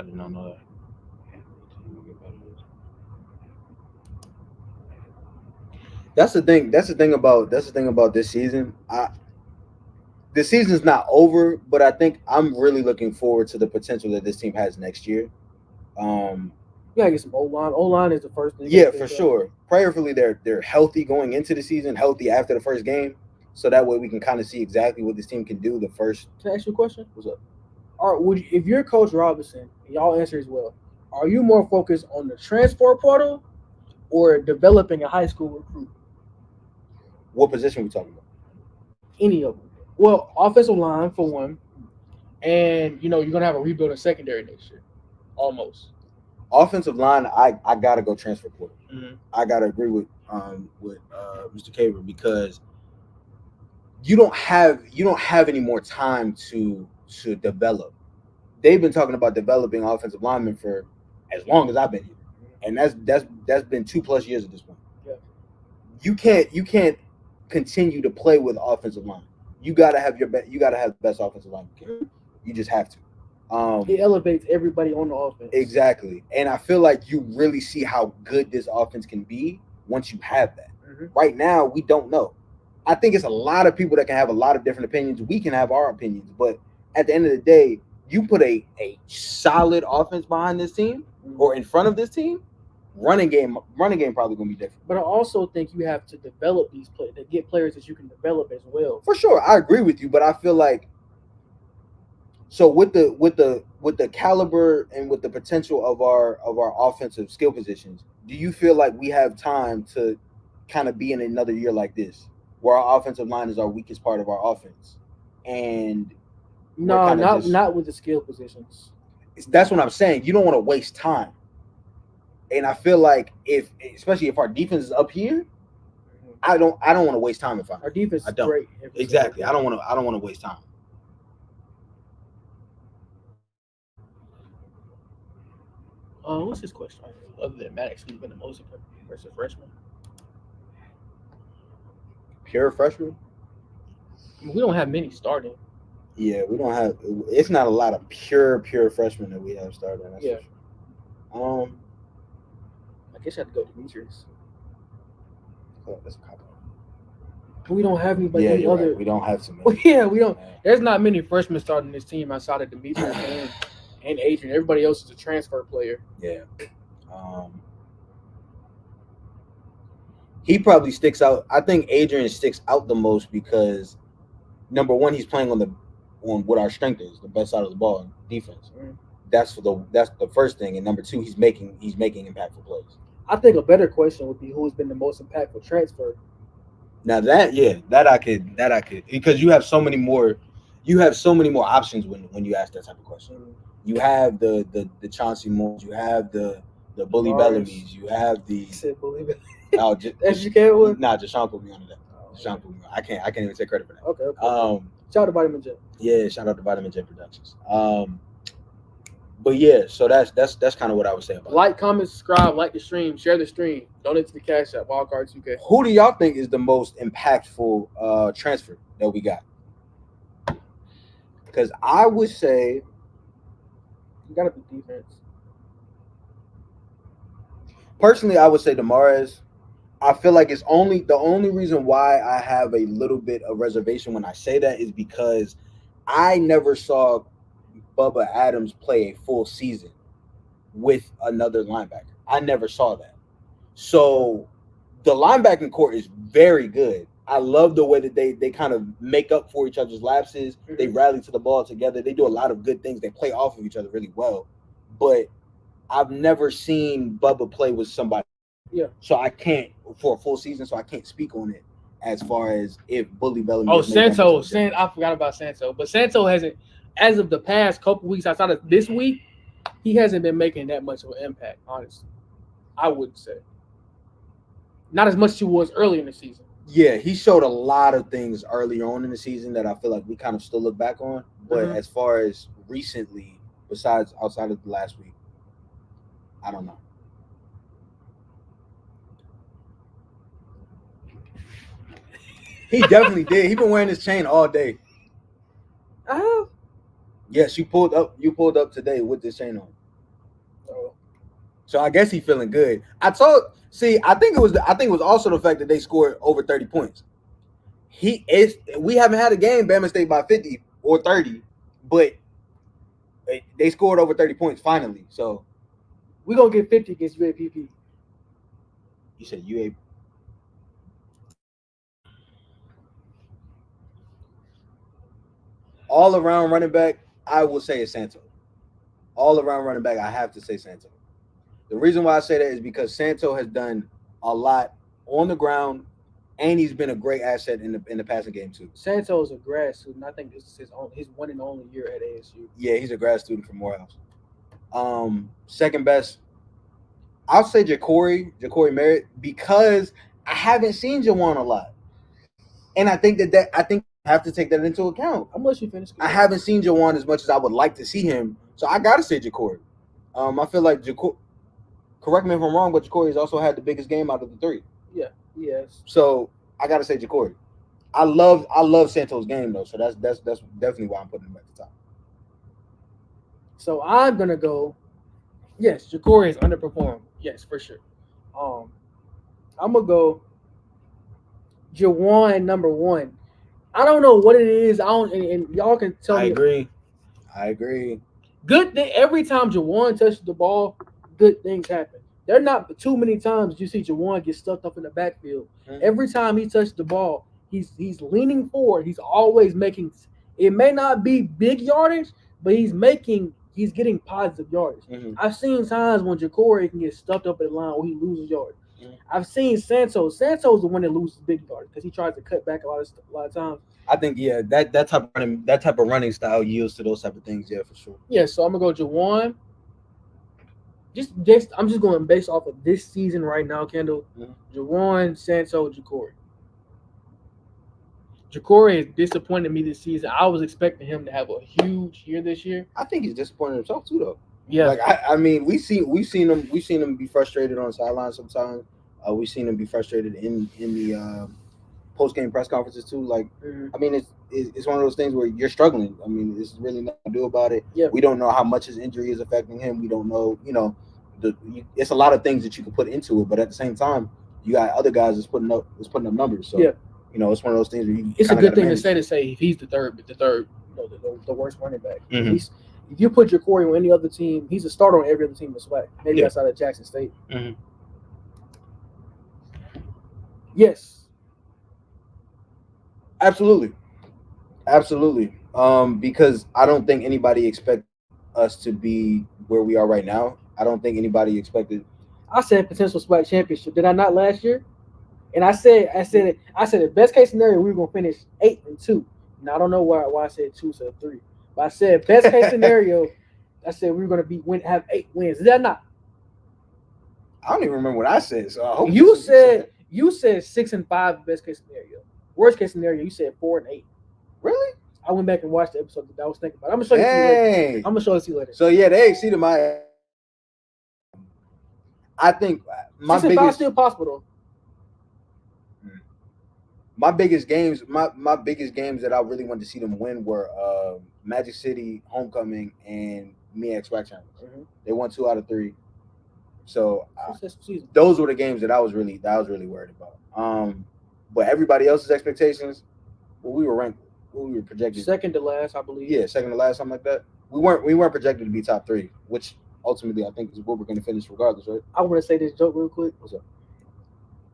did not know that. That's the thing. That's the thing about this season. The season's not over, but I think I'm really looking forward to the potential that this team has next year. You gotta get some O-line. O-line is the first thing. Yeah, for sure. Prayerfully, they're healthy going into the season, healthy after the first game, so that way we can kind of see exactly what this team can do. The first. Can I ask you a question? What's up? If you're Coach Robinson, y'all answer as well. Are you more focused on the transfer portal or developing a high school recruit? What position are we talking about? Any of them. Well, offensive line for one, and you're gonna have a rebuild in secondary next year, almost. Offensive line, I gotta go transfer portal. Mm-hmm. I gotta agree with Mr. Caver because you don't have any more time to develop. They've been talking about developing offensive linemen for as long as I've been here, and that's been 2+ years at this point. Yeah. You can't continue to play with offensive line. You gotta have the best offensive line you can. You just have to. It elevates everybody on the offense. Exactly. And I feel like you really see how good this offense can be once you have that. Mm-hmm. Right now, we don't know. I think it's a lot of people that can have a lot of different opinions. We can have our opinions, but at the end of the day, you put a solid offense behind this team or in front of this team, running game probably gonna be different. But I also think you have to develop these players, to get players that you can develop as well. For sure, I agree with you, but I feel like so with the caliber and with the potential of our offensive skill positions, do you feel like we have time to kind of be in another year like this, where our offensive line is our weakest part of our offense? And no, not with the skill positions. That's what I'm saying. You don't want to waste time. And I feel like especially if our defense is up here, I don't want to waste time. Our defense is great. Exactly. I don't want to waste time. What's his question? Other than Maddox, who's been the most impressive freshman? Pure freshman? I mean, we don't have many starting. Yeah, we don't have. It's not a lot of pure freshmen that we have starting. Yeah. I guess I have to go to Dematrius. Oh, that's a cop. We don't have anybody. Yeah, other. Right. We don't have some. Well, yeah, we don't. There's not many freshmen starting this team outside of Dematrius and Adrian. Everybody else is a transfer player. Yeah. He probably sticks out. I think Adrian sticks out the most because number one, he's playing on what our strength is, the best side of the ball, defense. Mm-hmm. That's the first thing, and number two, he's making impactful plays. I think a better question would be who's been the most impactful transfer. Now that I could because you have so many more options when you ask that type of question. Mm-hmm. You have the Chauncey Moores, you have the Bully Bellamy's, you have the. You said Bully Bellamy. Oh, SGK one? Nah, Deshaun put me on that. Deshaun put me on. I can't even take credit for that. Okay. Shout out to Vitamin J. Yeah, shout out to Vitamin J Productions. But yeah, so that's kind of what I would say about like, comment, subscribe, like the stream, share the stream, donate to the Cash App, Wildcard 2K. Who do y'all think is the most impactful transfer that we got? Because I would say you gotta be defense. Personally, I would say Dematrius. I feel like the only reason why I have a little bit of reservation when I say that is because I never saw Bubba Adams play a full season with another linebacker. I never saw that. So the linebacking core is very good. I love the way that they kind of make up for each other's lapses. Mm-hmm. They rally to the ball together. They do a lot of good things. They play off of each other really well. But I've never seen Bubba play with somebody. Yeah. So I can't for a full season. So I can't speak on it as far as if Bully Bellamy. Oh, Santo. I forgot about Santo. But Santo hasn't, as of the past couple weeks outside of this week, he hasn't been making that much of an impact. Honestly, I would say not as much as he was early in the season. Yeah, he showed a lot of things early on in the season that I feel like we kind of still look back on. But as far as recently, outside of the last week, I don't know. He definitely did. He been wearing his chain all day. I have. Yes, you pulled up today with this chain on. So I guess he's feeling good. I think it was also the fact that they scored over 30 points. We haven't had a game Bama State by 50 or 30, but they scored over 30 points finally. So we're gonna get 50 against UAPP. You said UAPP. All around running back, I will say it's Santo. All around running back, I have to say Santo. The reason why I say that is because Santo has done a lot on the ground, and he's been a great asset in the passing game too. Santo is a grad student. I think this is his one and only year at ASU. Yeah, he's a grad student from Morehouse. Second best, I'll say Ja'Cory Merritt, because I haven't seen Jawan a lot, and I think that I have to take that into account. How much you finished? I haven't seen Jawan as much as I would like to see him, so I gotta say Ja'Cory. I feel like Ja'Cory. Correct me if I'm wrong, but Ja'Cory has also had the biggest game out of the three. Yeah. Yes. So I gotta say Ja'Cory. I love Santo's game though, so that's definitely why I'm putting him at the top. So I'm gonna go. Yes, Ja'Cory has underperformed. Yes, for sure. I'm gonna go Jawan number 1. I don't know what it is. And y'all can tell me. I agree. Good thing every time Jawan touches the ball, good things happen. There are not too many times you see Jawan get stuck up in the backfield. Mm-hmm. Every time he touches the ball, he's leaning forward. He's always making. It may not be big yardage, but he's getting positive yardage. Mm-hmm. I've seen times when Ja'Cory can get stuck up at the line where he loses yardage. Mm-hmm. I've seen Santo. Santo's the one that loses big yardage because he tries to cut back a lot of times. I think that type of running style yields to those type of things. Yeah, for sure. Yeah, so I'm gonna go Jawan. I'm just going based off of this season right now, Kendall. Mm-hmm. Jawan, Santo, Ja'Cory. Ja'Cory has disappointed me this season. I was expecting him to have a huge year this year. I think he's disappointed himself too, though. Yeah, like I mean, we've seen him be frustrated on the sideline sometimes. We've seen him be frustrated in the post-game press conferences too. Like, mm-hmm. I mean, it's one of those things where you're struggling. I mean, there's really nothing to do about it. Yeah. We don't know how much his injury is affecting him. We don't know, it's a lot of things that you can put into it. But at the same time, you got other guys that's putting up numbers. So, yeah. It's one of those things where you. It's a good thing to say if he's the third, the worst running back. Mm-hmm. If you put Ja'Cory on any other team, he's a starter on every other team in SWAC. Maybe outside of Jackson State. Mm-hmm. Yes. Absolutely. Because I don't think anybody expected us to be where we are right now. I don't think anybody expected. I said potential SWAC championship. Did I not last year? And I said the best case scenario we were gonna finish 8-2. Now I don't know why I said 2 instead of 3, but I said best case scenario. I said we were gonna have 8 wins. Is that not? I don't even remember what I said. So I hope you said 6-5 best case scenario. Worst case scenario, you said 4-8. Really? I went back and watched the episode that I was thinking about. I'm gonna show you later. I'm gonna show it to you later. So yeah, they exceeded my. I think my 6-5 still possible though. My biggest games that I really wanted to see them win were Magic City, Homecoming, and MEAC SWAC Challenge. Mm-hmm. They won 2 out of 3. So those were the games that I was really worried about. But everybody else's expectations, we were ranked. We were projected second to last, I believe. Yeah, second to last, something like that. We weren't projected to be top 3, which ultimately I think is what we're going to finish regardless, right? I want to say this joke real quick. What's up?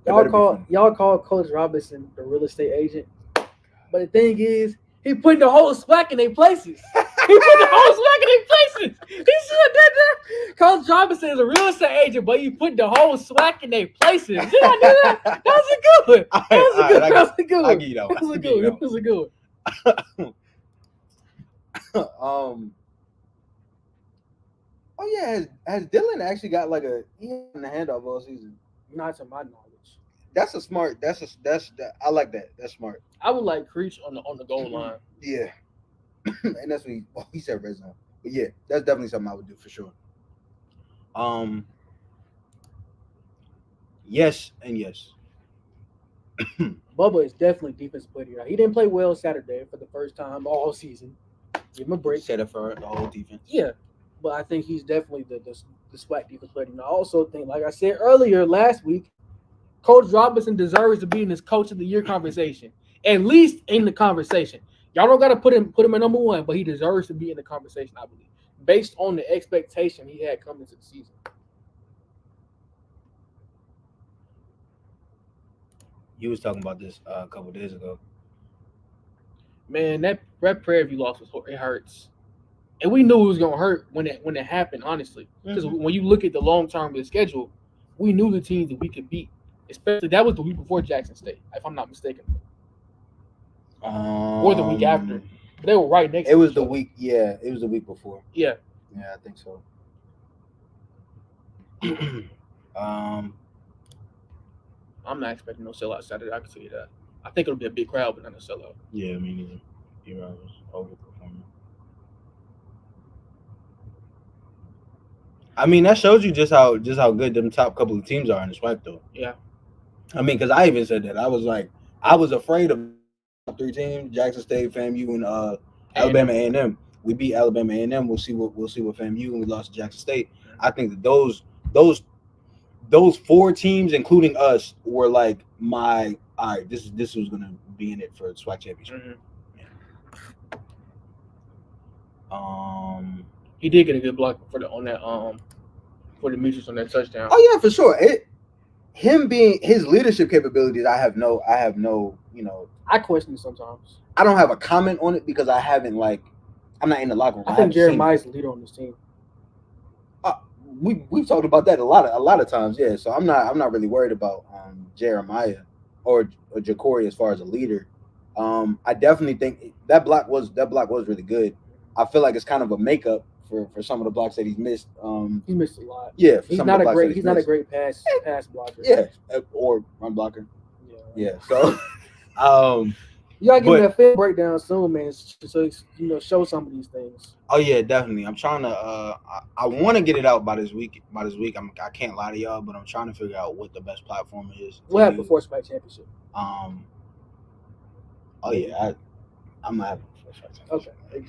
Y'all call Coach Robinson the real estate agent, but the thing is, he put the whole SWAC in their places. He put the whole SWAC in their places. He should have done that. Coach Robinson is a real estate agent, but you put the whole SWAC in their places. Did I do that? That was a good one. That was a good one. I give you that one. That was a good one. Oh yeah, has Dylan actually got like he had the handoff all season? Not to my knowledge. That's a smart. I like that. That's smart. I would like Creech on the goal line. Yeah, and that's what he said red zone. But yeah, that's definitely something I would do for sure. Yes and yes. Bubba is definitely defensive player. He didn't play well Saturday for the first time all season. Give him a break. Set up for the whole defense. Yeah, but I think he's definitely the SWAC defense player. And I also think, like I said earlier last week, Coach Robinson deserves to be in this Coach of the Year conversation, at least in the conversation. Y'all don't got to put him at number one, but he deserves to be in the conversation, I believe, based on the expectation he had coming into the season. You was talking about this a couple of days ago. Man, that Prairie View loss it hurts, and we knew it was gonna hurt when it happened. Honestly, because when you look at the long term of the schedule, we knew the teams that we could beat. Especially that was the week before Jackson State, if I'm not mistaken, or the week after. But they were right next. It was the week. Yeah, it was the week before. Yeah. Yeah, I think so. I'm not expecting no sellout Saturday. I can tell you that. I think it'll be a big crowd, but not a sellout. Yeah, I mean, D-Rob was overperforming. I mean, that shows you just how good them top couple of teams are in the SWAC, though. Yeah. I mean, because I even said that. I was afraid of top 3 teams: Jackson State, FAMU, and Alabama A&M. We beat Alabama A&M. We'll see what FAMU, and we lost to Jackson State. I think that those 4 teams, including us, were like all right, this was gonna be in it for the SWAC championship. Mm-hmm. He did get a good block for Dematrius on that touchdown. Oh yeah, for sure. Him being his leadership capabilities, I have no, I question it sometimes. I don't have a comment on it because I'm not in the locker room. I think Jeremiah's the leader on this team. We've talked about that a lot of times, yeah. So I'm not really worried about Jeremiah or Ja'Cory as far as a leader. I definitely think that block was really good. I feel like it's kind of a makeup for some of the blocks that he's missed. He missed a lot. Yeah, he's not a great pass blocker. Yeah, or run blocker. Yeah. So you gotta give me that film breakdown soon, man. So show some of these things. Oh yeah, definitely. I'm trying to. I want to get it out by this week. I can't lie to y'all, but I'm trying to figure out what the best platform is. What happened before SWAC championship? Oh yeah, I'm not having before SWAC championship. Okay.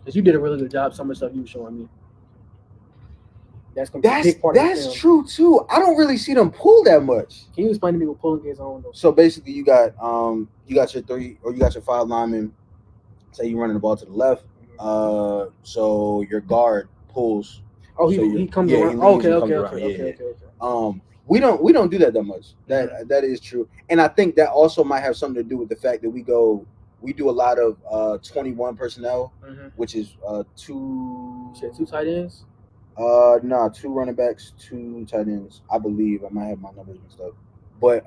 Because you did a really good job. Some of the stuff you were showing me. That's a big part of the film. True too. I don't really see them pull that much. Can you explain to me what pulling is on though? So basically, you got your 3 or you got your 5 linemen. Say you're running the ball to the left. So your guard pulls. Oh, he comes around. Okay. We don't do that much. That is true, and I think that also might have something to do with the fact that we do a lot of 21 personnel, which is 2 tight ends. 2 running backs, 2 tight ends. I believe I might have my numbers mixed up, but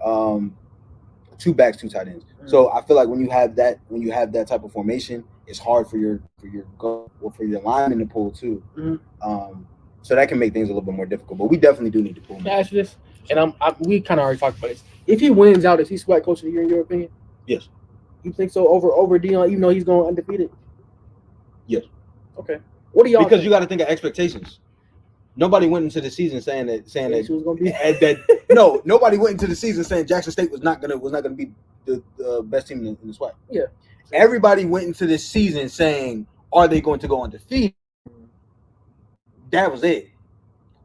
2 backs, 2 tight ends. So I feel like when you have that type of formation, it's hard for your lineman to pull too. So that can make things a little bit more difficult. But we definitely do need to pull. Can I ask you this? And we kind of already talked about this. If he wins out, is he SWAC Coach of the Year in your opinion? Yes. You think so over Dion, even though he's going undefeated? Yes. Okay. What do y'all? Because you got to think of expectations. Nobody went into the season saying that she was going to be no. Nobody went into the season saying Jackson State was not gonna be the best team in the SWAC. Yeah. Everybody went into this season saying, are they going to go undefeated? That was it.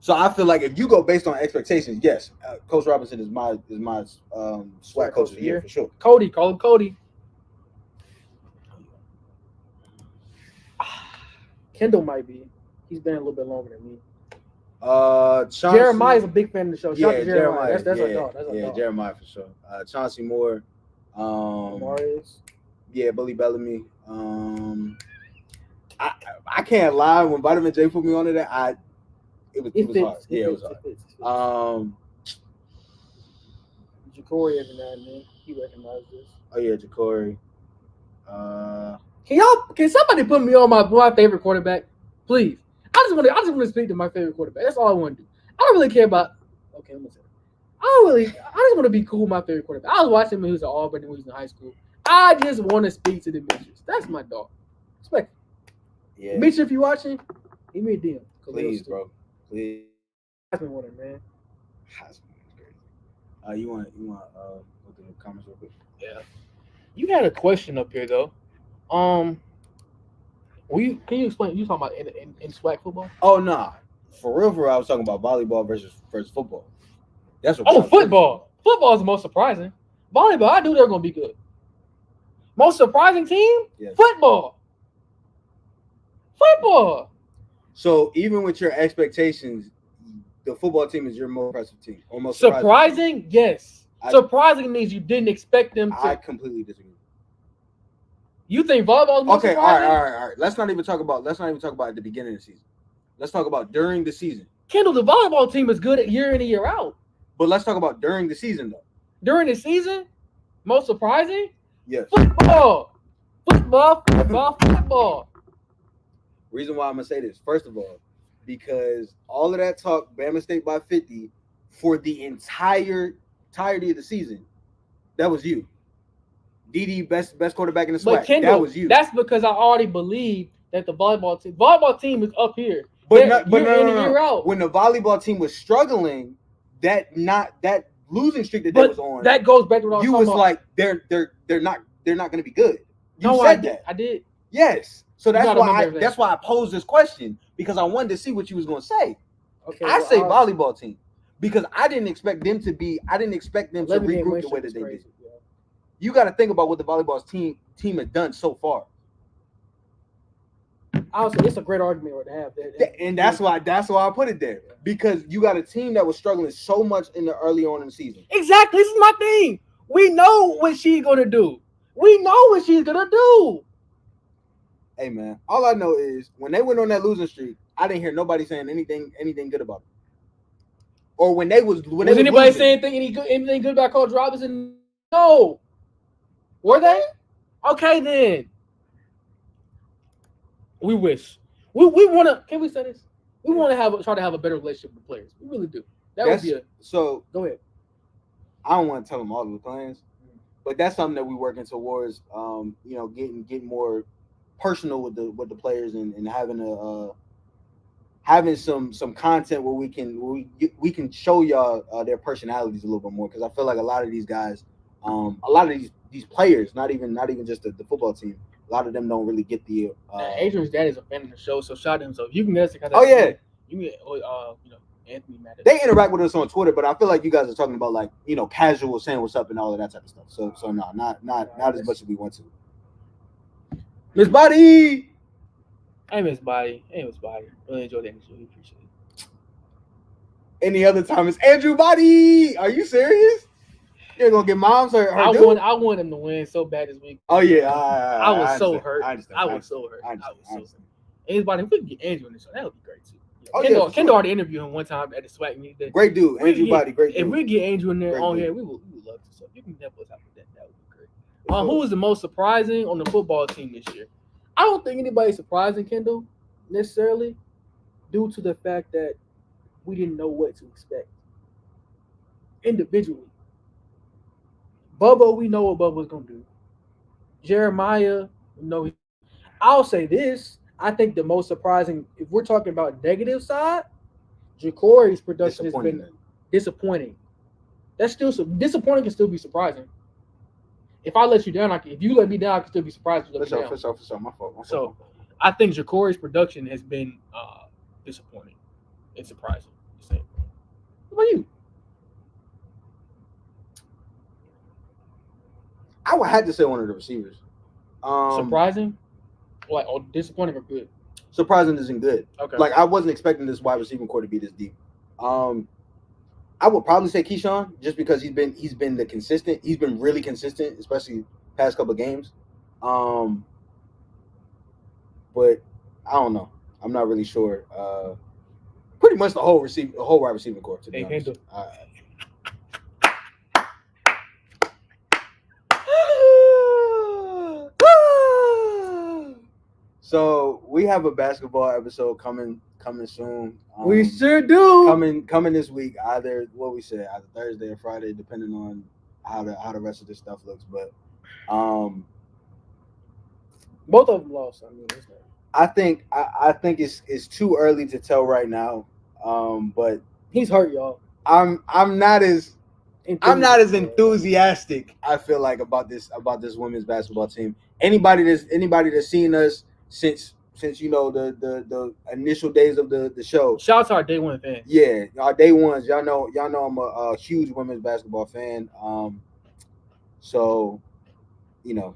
So I feel like if you go based on expectations, yes, Coach Robinson is my SWAC Coach of the Year for sure. Cody, call him Cody. Kendall might be. He's been a little bit longer than me. Chauncey, Jeremiah's a big fan of the show. Yeah, Jeremiah. That's a dog. Jeremiah for sure. Chauncey Moore. Marius. Yeah, Bully Bellamy. I can't lie. When Vitamin J put me on it, it was hard. Yeah, it was hard. Ja'Cory every now and then. He recognizes this. Oh yeah, Ja'Cory. Can somebody put me on my favorite quarterback, please? I just want to speak to my favorite quarterback. That's all I want to do. I don't really care about. Okay, I'm gonna say. I just want to be cool with my favorite quarterback. I was watching him when he was at Auburn and when he was in high school. I just want to speak to Dematrius. That's my dog. Respect. Yeah. Mitch, if you're watching, give me a DM. Please, bro. Please. Heisman winner, man. Heisman is crazy. You want look at the comments real quick? Yeah. You had a question up here though. Can you explain? You talking about in SWAC football? Oh no. For real, I was talking about volleyball versus football. That's what. Oh, football. Football is the most surprising. Volleyball, I knew they were going to be good. Most surprising team? Yes. Football. Football. So even with your expectations, the football team is your most impressive team. Or most surprising team. Yes. Surprising means you didn't expect them to. I completely disagree. You think volleyball is more surprising? All right. Let's not even talk about at the beginning of the season. Let's talk about during the season. Kendall, the volleyball team is good year in and year out. But let's talk about during the season, though. During the season, most surprising? Yes. Football. Reason why I'm gonna say this, first of all, because all of that talk, Bama State by 50, for the entirety of the season, that was you. DD, best quarterback in the SWAC. Kendall, that was you. That's because I already believed that the volleyball team is up here. But year out. When the volleyball team was struggling, that losing streak that they was on, that goes back to what I was talking about. Like they're not going to be good. You said that. I did. Yes. So that's why I posed this question, because I wanted to see what you was going to say. Okay. I say volleyball team because I didn't expect them to regroup the way that they did. Yeah. You got to think about what the volleyball team has done so far. Honestly, it's a great argument to have. And that's why I put it there, because you got a team that was struggling so much in the early on in the season. Exactly. This is my thing. We know what she's gonna do. Hey man, all I know is when they went on that losing streak, I didn't hear nobody saying anything good about it. Or when anybody saying anything good about Coach Robinson? No. Were they? Okay then. We wish. We want to. Can we say this? We want to try to have a better relationship with players. We really do. So. Go ahead. I don't want to tell them all of the plans, but that's something that we're working towards. Getting more personal with the players and having some content where we can show y'all their personalities a little bit more, because I feel like a lot of these guys, a lot of these players, not even just the football team. A lot of them don't really get the. Adrian's dad is a fan of the show, so shout out to him. So you can get us. Oh yeah. You can Anthony Madden. They interact with us on Twitter, but I feel like you guys are talking about casual saying what's up and all of that type of stuff. So no, not as much as we want to. Miss Body. Hey Miss Body. Really enjoyed the interview. We appreciate it. Any other time it's Andrew Body. Are you serious? You're gonna get moms or I want him to win so bad this week. Oh yeah, I was so hurt. I was so hurt. Anybody, if we can get Andrew on the show, that would be great too. Kendall already interviewed him one time at the SWAC meeting. Great dude, Andrew Body, great dude. If we get Andrew in there on here, we would love to. So if you can help us out with that, that would be great. Who was the most surprising on the football team this year? I don't think anybody's surprising, Kendall, necessarily, due to the fact that we didn't know what to expect individually. Bubba, we know what Bubba's gonna do. Jeremiah, I'll say this. I think the most surprising, if we're talking about negative side, Ja'Cory's production has been disappointing. That's still disappointing. Can still be surprising. If I let you down, if you let me down, I can still be surprised. For sure. My fault. So I think Ja'Cory's production has been disappointing and surprising. What about you? I would have to say one of the receivers. Surprising? What? Or disappointing or good? Surprising isn't good. Okay. I wasn't expecting this wide receiving core to be this deep. I would probably say Keyshawn, just because he's been consistent. He's been really consistent, especially past couple of games. But I don't know. I'm not really sure. Pretty much the whole wide receiving core, to be honest. So we have a basketball episode coming soon. We sure do. Coming this week, either Thursday or Friday, depending on how the rest of this stuff looks. But both of them lost. I think it's too early to tell right now. But he's hurt, y'all. I'm not as enthusiastic, I feel like, about this women's basketball team. Anybody that's seen us since since the initial days of the show. Shout out to our day one fans. Yeah, our day ones. Y'all know I'm a huge women's basketball fan. So it's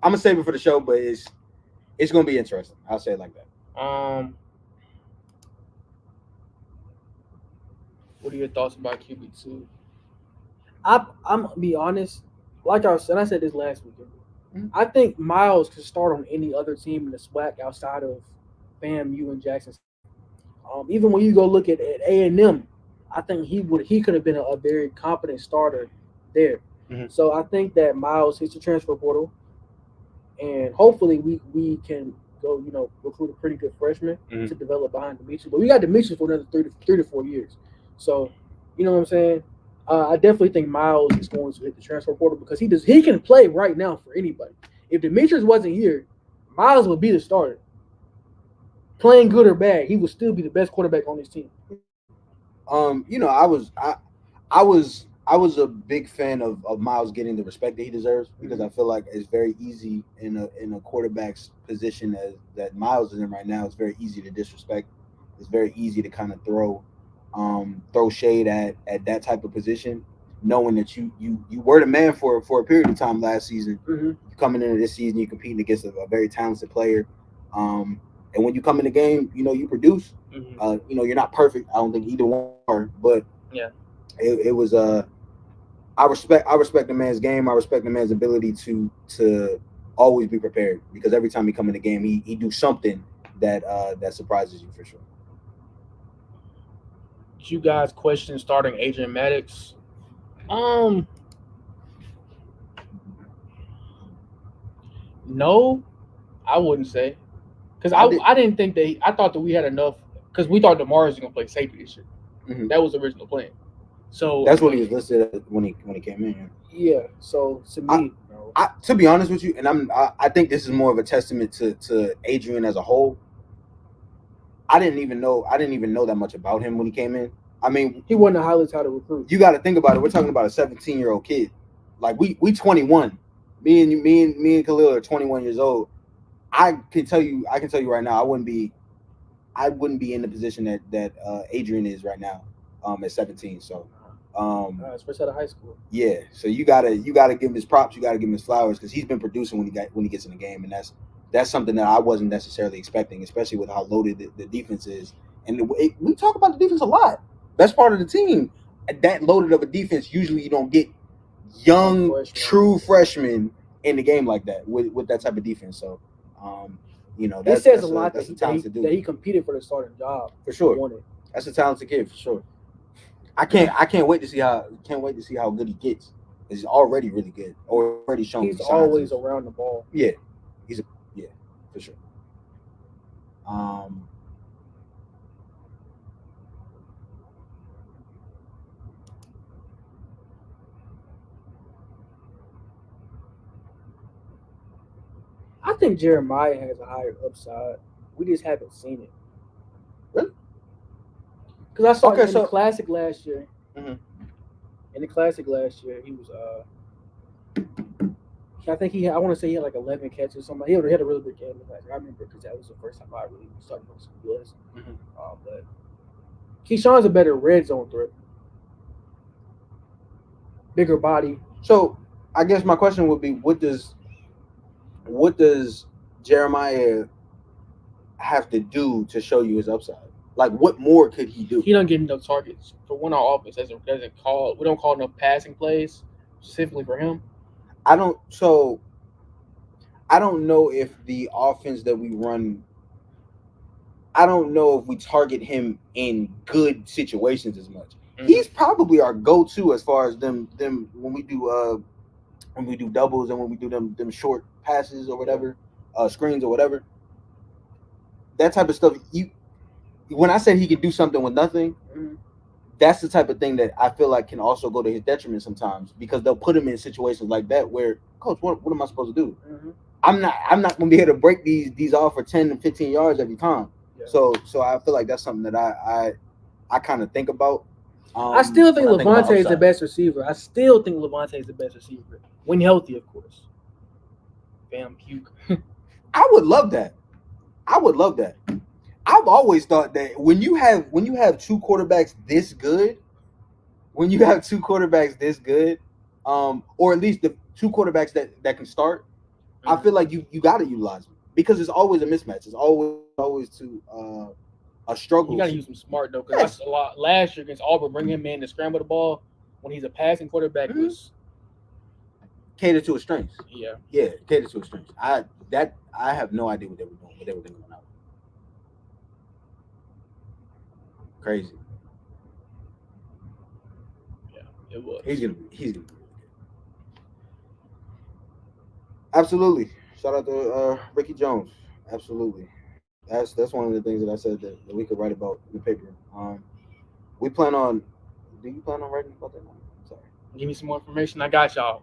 I'm gonna save it for the show, but it's gonna be interesting. I'll say it like that. What are your thoughts about QB2? I'm gonna be honest. Like I said this last weekend. I think Miles could start on any other team in the SWAC outside of FAMU and Jackson. Even when you go look at A&M, I think he could have been a very competent starter there. Mm-hmm. So I think that Miles hits the transfer portal, and hopefully we can go recruit a pretty good freshman to develop behind Dematrius. But we got Dematrius for another 3 to 4 years. So you know what I'm saying. I definitely think Miles is going to hit the transfer portal because he can play right now for anybody. If Dematrius wasn't here, Miles would be the starter. Playing good or bad, he would still be the best quarterback on his team. I was a big fan of Miles getting the respect that he deserves because I feel like it's very easy in a quarterback's position that Miles is in right now. It's very easy to disrespect. It's very easy to kind of throw shade at that type of position, knowing that you were the man for a period of time last season. Coming into this season, you're competing against a very talented player, and when you come in the game, you produce. You're not perfect. I don't think either one are, but yeah, it was I respect the man's game. I respect the man's ability to always be prepared because every time he come in the game, he do something that surprises you for sure. You guys question starting Adrian Maddox? No, I wouldn't say, because I didn't think I thought that we had enough, because we thought Dematrius was gonna play safety this year. That was the original plan. So that's what he was listed when he came in. Yeah. So to me, to be honest with you, and I think this is more of a testament to Adrian as a whole. I didn't even know that much about him when he came in. I mean, he wasn't a highly touted recruit. You got to think about it. We're talking about a 17-year-old kid. Like we 21. Me and Khalil are 21 years old. I can tell you right now, I wouldn't be in the position that Adrian is right now, at 17. So, especially out of high school. Yeah. So you gotta give him his props. You gotta give him his flowers because he's been producing when he gets in the game, and that's something that I wasn't necessarily expecting, especially with how loaded the defense is. And we talk about the defense a lot. Best part of the team. That loaded of a defense, usually you don't get young, true freshmen in the game like that with that type of defense. So, that says a lot that he competed for the starting job for sure. That's a talented kid for sure. I can't wait to see how good he gets. He's already really good. Already shown. He's always around the ball. Yeah, for sure. I think Jeremiah has a higher upside. We just haven't seen it. Really? Because I saw in the Classic last year. In the Classic last year, he was I think I want to say he had like 11 catches or something. He had a really good game in the Classic. I remember because that was the first time I really started on some US. But Keyshawn's a better red zone threat. Bigger body. So I guess my question would be, what does Jeremiah have to do to show you his upside? Like, what more could he do? He don't get enough targets. For one, our offense we don't call enough passing plays specifically for him. I don't know if the offense that we run, I don't know if we target him in good situations as much. He's probably our go-to as far as them when we do doubles and when we do them short passes or whatever, screens or whatever. That type of stuff. When I said he could do something with nothing, that's the type of thing that I feel like can also go to his detriment sometimes, because they'll put him in situations like that where, coach, what am I supposed to do? I'm not going to be able to break these off for 10 and 15 yards every time. Yeah. So I feel like that's something that I kind of think about. I still think Levante is the best receiver. When healthy, of course. Bam, puke. I would love that. I've always thought that when you have two quarterbacks this good, or at least the two quarterbacks that can start, I feel like you got to utilize them because it's always a mismatch. It's always to a struggle. You got to use them smart though, because that's a lot. Last year against Auburn, bring him in to scramble the ball when he's a passing quarterback was cater to his strengths. Yeah, cater to his strengths. I have no idea what they were doing. What they were doing out. Crazy. Yeah, it was. He's gonna be really good. Absolutely. Shout out to Ricky Jones. Absolutely. That's one of the things that I said that we could write about in the paper. We plan on. Do you plan on writing about that? Sorry. Give me some more information. I got y'all.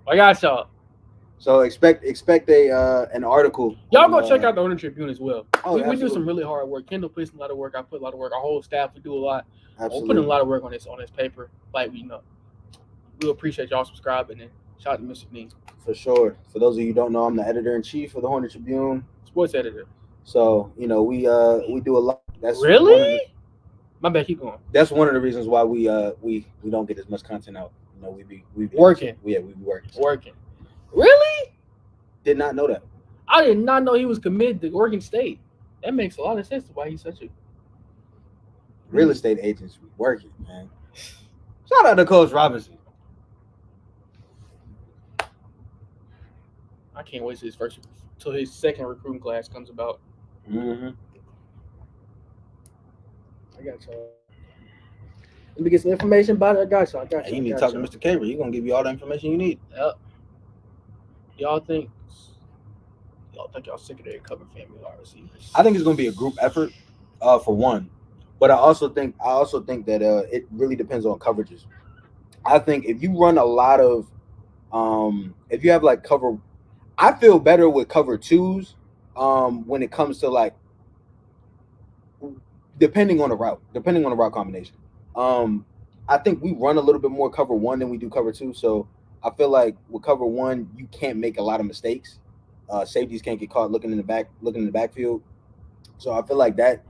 So expect an article. Y'all go check out the Hornet Tribune as well. We do some really hard work. Kendall puts in a lot of work. I put a lot of work. Our whole staff, we do a lot. Absolutely. We're putting a lot of work on this paper. Like we appreciate y'all subscribing and shout out to Mr. Dean. For sure. For those of you who don't know, I'm the editor-in-chief of the Hornet Tribune. Sports editor. So, we do a lot. That's really? My bad, keep going. That's one of the reasons why we don't get as much content out. We be working. We be working. Working. Really? Did not know that. I did not know he was committed to Oregon State. That makes a lot of sense to why he's such a real estate agents working, man. Shout out to Coach Robinson. I can't wait till his second recruiting class comes about. Mm-hmm. I got y'all. Let me get some information about it. I got y'all. Hey, you need to talk to Mr. Caver. He's gonna give you all the information you need. Yep. Y'all think y'all sick of their cover family wide receivers? I think it's gonna be a group effort, for one. But I also think that it really depends on coverages. I think if you run a lot of if you have like cover, I feel better with cover twos when it comes to like depending on the route combination. I think we run a little bit more cover one than we do cover two. So I feel like with cover one, you can't make a lot of mistakes. Safeties can't get caught looking in the backfield. So I feel like that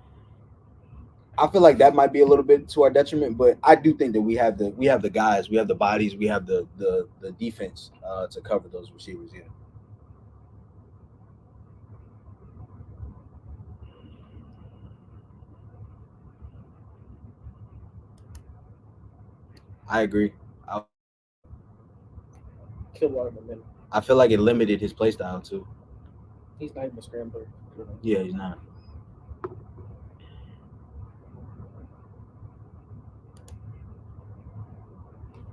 might be a little bit to our detriment, but I do think that we have the guys, we have the bodies, we have the defense to cover those receivers. Yeah. I agree. Kill a lot of momentum. I feel like it limited his play style too. He's not even a scrambler. Yeah, he's not.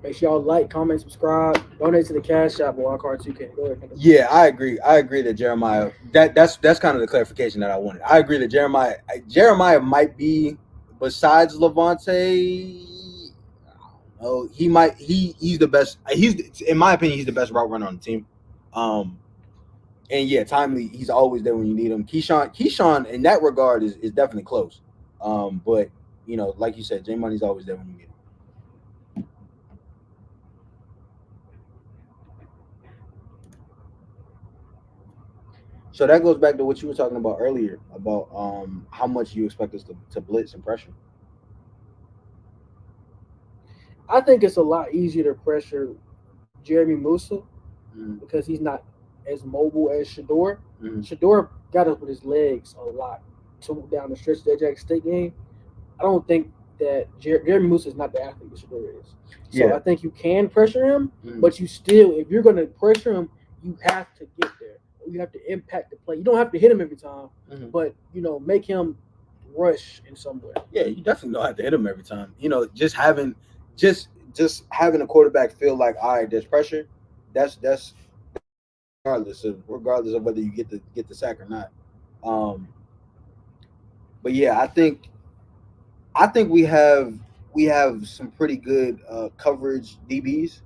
Make sure y'all like, comment, subscribe, donate to the Cash App or Card 2K. Go ahead. Yeah, I agree. That Jeremiah. That's kind of the clarification that I wanted. I agree that Jeremiah might be besides Levante. Oh, he's the best. He's in my opinion, he's the best route runner on the team. And yeah, timely. He's always there when you need him. Keyshawn in that regard is definitely close. But like you said, J Money's always there when you need him. So that goes back to what you were talking about earlier about how much you expect us to blitz and pressure. I think it's a lot easier to pressure Jeremy Musa because he's not as mobile as Shador. Shador got us with his legs a lot down the stretch of the Jackson State game. I don't think that Jeremy Musa is not the athlete that Shador is. So I think you can pressure him, but you still, if you're going to pressure him, you have to get there. You have to impact the play. You don't have to hit him every time, but make him rush in some way. Yeah, you definitely don't have to hit him every time. Just having a quarterback feel like, all right, there's pressure. That's regardless of whether you get the sack or not. But yeah, I think we have some pretty good coverage DBs.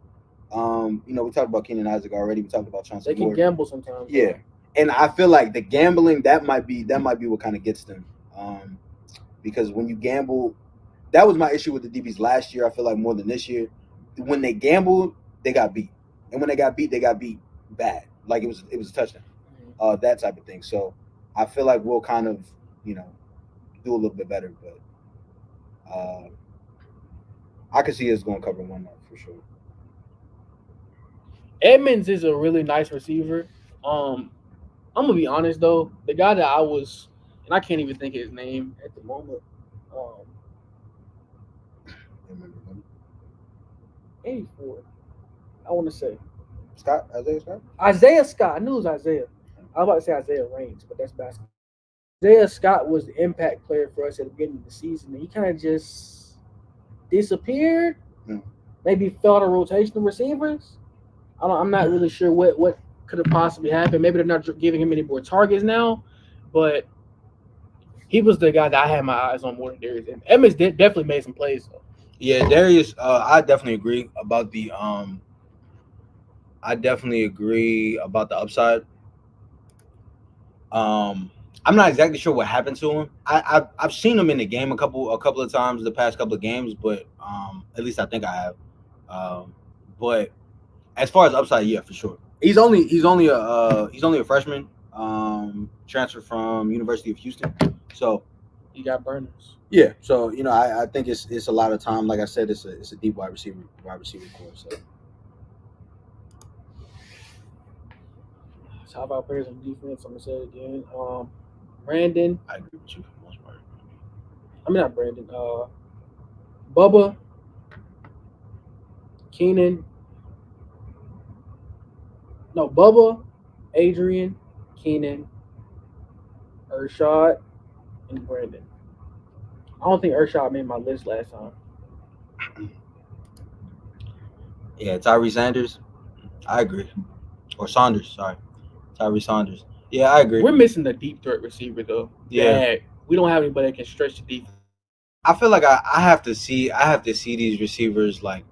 We talked about Keenan Isaac already. We talked about Chauncey. They can gamble sometimes. Yeah, and I feel like the gambling that might be what kind of gets them. Because when you gamble, that was my issue with the DBs last year. I feel like more than this year. When they gambled, they got beat, and when they got beat bad. Like it was a touchdown. That type of thing. So I feel like we'll kind of, do a little bit better, but I can see us going to cover one up for sure. Edmonds is a really nice receiver. I'm gonna be honest though, the guy that and I can't even think of his name at the moment. 84. I want to say Isaiah Scott. I knew it was Isaiah. I was about to say Isaiah Reigns, but that's basketball. Isaiah Scott was the impact player for us at the beginning of the season, and he kind of just disappeared. Maybe fell out of rotation of receivers. I'm not really sure what could have possibly happened. Maybe they're not giving him any more targets now, but he was the guy that I had my eyes on more than Darius. And Edmonds definitely made some plays though. Yeah, Darius. I definitely agree about the upside. I'm not exactly sure what happened to him. I've seen him in the game a couple of times the past couple of games, but at least I think I have. But as far as upside, yeah, for sure. He's only a freshman, transfer from University of Houston. So you got burners. Yeah, so I think it's a lot of time. Like I said, it's a deep wide receiver core. So top five players on defense. I'm gonna say it again. Brandon. I agree with you for the most part. I mean not Brandon. Bubba. Keenan. No, Bubba, Adrian, Keenan, Urshad, and Brandon. I don't think Urshad made my list last time. Yeah, Tyree Sanders. I agree. Or Saunders, sorry. Tyree Saunders. Yeah, I agree. We're missing the deep threat receiver though. Yeah. We don't have anybody that can stretch the defense. I feel like I have to see these receivers like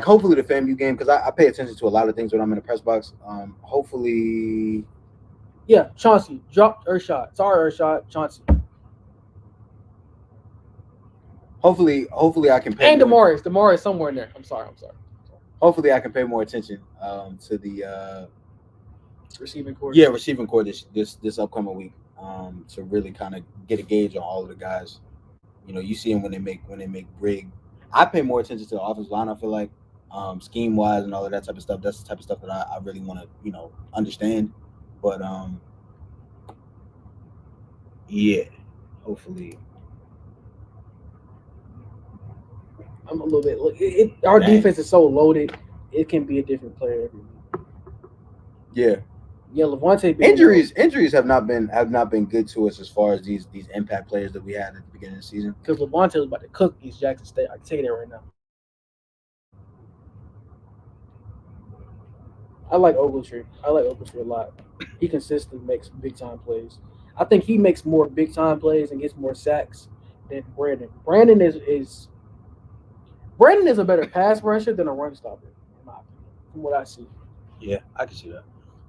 hopefully the FAMU game, because I pay attention to a lot of things when I'm in the press box. Hopefully. Yeah, Chauncey dropped Urshad. Sorry, Urshad, Chauncey. Hopefully I can pay. And Demaris somewhere in there. I'm sorry. Hopefully I can pay more attention to the receiving core. Yeah, receiving core this upcoming week. To really kind of get a gauge on all of the guys. You see them when they make big. I pay more attention to the offensive line. I feel like scheme wise and all of that type of stuff. That's the type of stuff that I really want to understand. But yeah, hopefully. I'm a little bit. Our defense is so loaded. It can be a different player every week. Yeah. Yeah, Levante. Injuries have not been good to us as far as these impact players that we had at the beginning of the season. Because Levante was about to cook East Jackson State. I can tell you that right now. I like Ogletree a lot. He consistently makes big time plays. I think he makes more big time plays and gets more sacks than Brandon. Brandon is a better pass rusher than a run stopper, in my opinion, from what I see. Yeah, I can see that.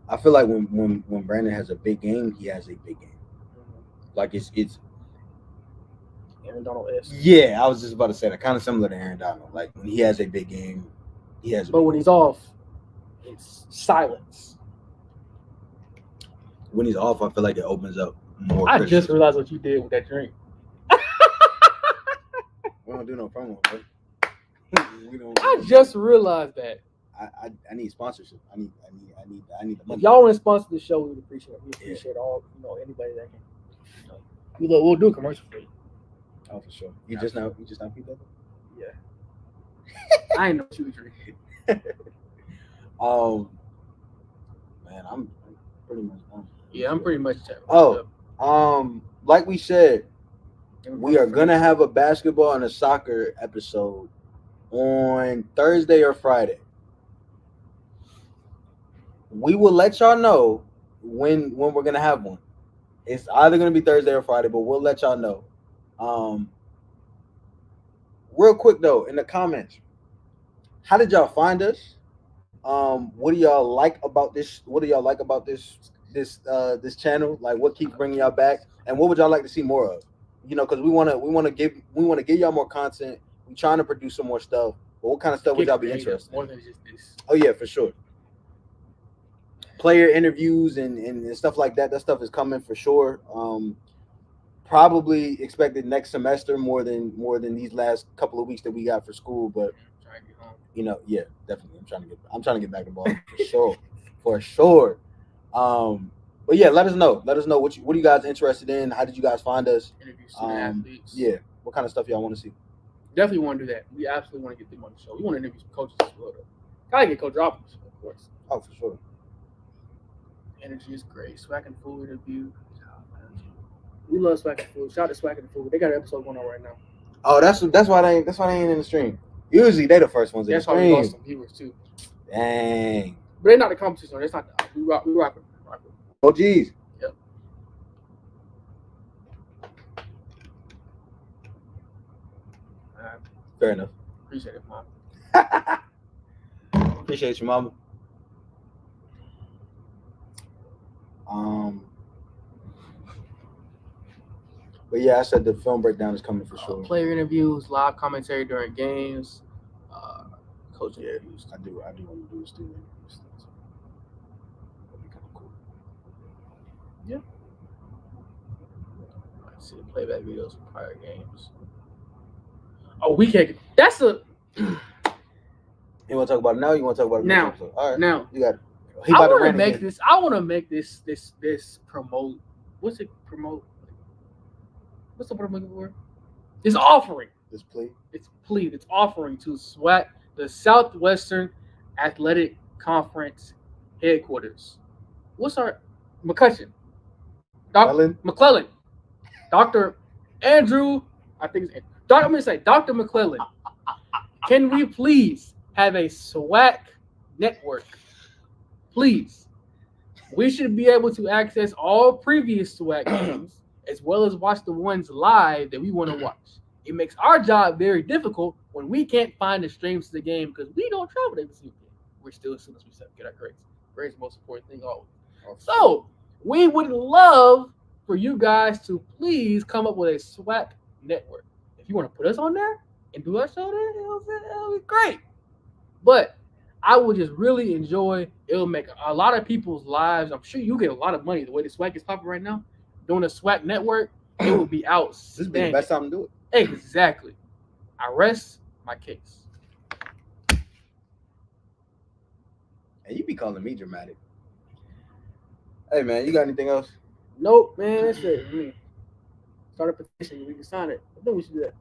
I feel like when Brandon has a big game, he has a big game. Like it's Aaron Donald-esque. Yeah, I was just about to say that, kind of similar to Aaron Donald. Like when he has a big game, he has. But when he's off, it's silence. When he's off, I feel like it opens up more. I just realized what you did with that drink. We don't do no promo, bro. I just realized that. I need sponsorship. I need the money. If y'all want to sponsor the show, we would appreciate it. We appreciate all anybody that can. We'll do a commercial for you. Oh, for sure. You just now peeped that? Yeah. I ain't know what you were drinking. Man, I'm pretty much done. Yeah, I'm pretty much. Like we said, we are gonna have a basketball and a soccer episode on Thursday or Friday. We will let y'all know when we're gonna have one. It's either gonna be Thursday or Friday, but we'll let y'all know. Real quick though, in the comments, how did y'all find us? What do y'all like about this? This channel? Like, what keeps bringing y'all back? And what would y'all like to see more of? Because we want to give y'all more content. We're trying to produce some more stuff. But what kind of stuff would y'all be interested in? More than just this. Oh yeah, for sure. player interviews and stuff like that. That stuff is coming for sure. Probably expected next semester more than these last couple of weeks that we got for school. But yeah, definitely. I'm trying to get back to ball for sure. But yeah, let us know what are you guys interested in. How did you guys find us? Interview student athletes. Yeah, what kind of stuff y'all want to see? Definitely want to do that. We absolutely want to get them on the show. We want to interview some coaches as well, though. Gotta get Coach Rob on the show, of course. Oh, for sure. Energy is great. SWAC and Food interview. We love SWAC and Food. Shout out to SWAC and Food. They got an episode going on right now. Oh, that's why they ain't in the stream. Usually they the first ones in the stream. That's why we lost some viewers too. Dang. But they're not the competition. That's not the, we rock with them. Oh, geez. Yep. Fair enough. Appreciate it, Mom. Appreciate you, Mama. But yeah, I said the film breakdown is coming for sure. Player interviews, live commentary during games, coach interviews. I do want to do a student interviews. That'd be kind of cool. Yeah. Let's see the playback videos from prior games. Oh, we can't. That's a. You want to talk about it now? Or you want to talk about it now? All right. Now you got it. I want to make this. I want to make this promote. What's it promote? What's the word I'm looking for? It's offering. This plea. It's plea. It's offering to SWAC, the Southwestern Athletic Conference headquarters. What's our McCutcheon? McClellan. Dr. Andrew. I think it's I'm going to say Dr. McClellan. Can we please have a SWAC network? Please. We should be able to access all previous SWAC games as well as watch the ones live that we want to watch. It makes our job very difficult when we can't find the streams to the game because we don't travel to see the game. We're still, as soon as we get our grades. Grades are the most important thing always. So we would love for you guys to please come up with a SWAC network. If you want to put us on there and do our show there, it'll be great. But I would just really enjoy. It'll make a lot of people's lives. I'm sure you get a lot of money the way the SWAC is popping right now. Doing a SWAC network, it would be outstanding. This would be the best time to do it. Exactly. I rest my case. And you be calling me dramatic. Hey man, you got anything else? Nope, man. That's it. I mean, start a petition. We can sign it. I think we should do that.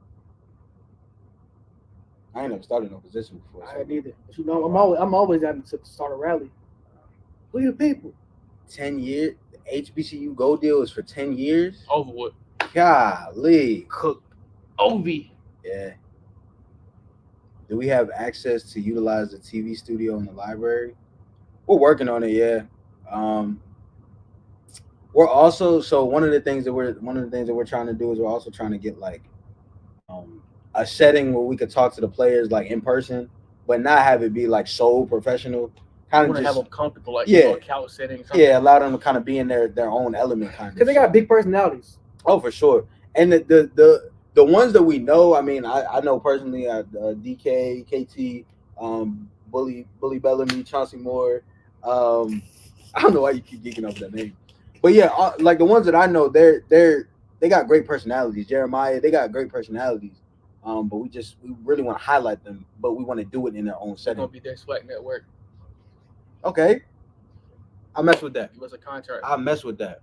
I ain't never started no position before. I ain't either. But you know, I'm always having to start a rally. We the people. 10 years. The HBCU Gold deal is for 10 years. Overwood. Golly. Cooked. Ovi. Yeah. Do we have access to utilize the TV studio in the library? We're working on it, yeah. We're also one of the things that we're trying to do is we're also trying to get like a setting where we could talk to the players like in person, but not have it be like so professional. Kind of just have them comfortable, like a couch setting. Yeah, allow them to kind of be in their own element, kind of. Because they got big personalities. Oh, for sure. And the ones that we know, I mean, I know personally, DK, KT, Bully Bellamy, Chauncey Moore. I don't know why you keep geeking over that name, but yeah, like the ones that I know, they got great personalities. Jeremiah, they got great personalities. But we really want to highlight them, but we want to do it in their own setting. It's gonna be their SWAC network. Okay, I mess with that. It was a contract. I mess with that.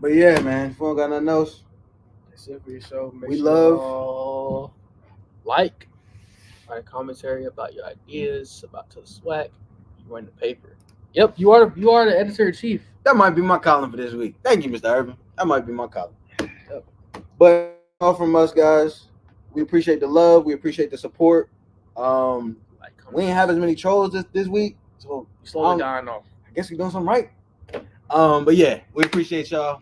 But yeah, man, if we don't got nothing else, that's it for your show. We love like, write a commentary about your ideas about to the SWAC. You run the paper. Yep, you are the editor-in-chief. That might be my column for this week. Thank you, Mr. Urban. That might be my column. Yep. But all from us, guys. We appreciate the love. We appreciate the support. We ain't have as many trolls this week, so slowly dying off. I guess we're doing something right. But yeah, we appreciate y'all.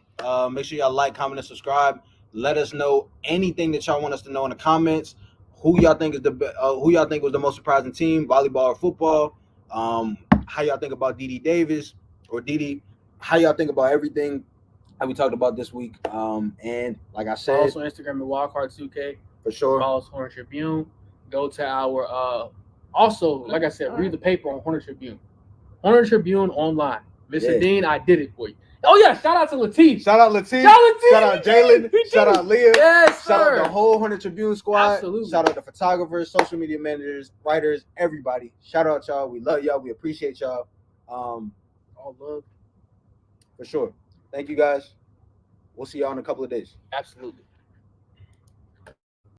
Make sure y'all like, comment, and subscribe. Let us know anything that y'all want us to know in the comments. Who y'all think is who y'all think was the most surprising team, volleyball or football? How y'all think about Davis or Didi? How y'all think about everything that we talked about this week? And like I said, also Instagram at Wildcard2K. For sure. Follow us Hornet Tribune. go to our also, like I said, read the paper on Hornet Tribune. Hornet Tribune online. Mr. Dean, I did it for you. Oh yeah, shout out to Latif. Shout out Latif. Shout out Jalen. Shout out Leah. Yes, shout sir. out the whole Hornet Tribune squad. Absolutely. Shout out the photographers, social media managers, writers, everybody. Shout out y'all. We love y'all. We appreciate y'all. All love. For sure. Thank you guys. We'll see y'all in a couple of days. Absolutely.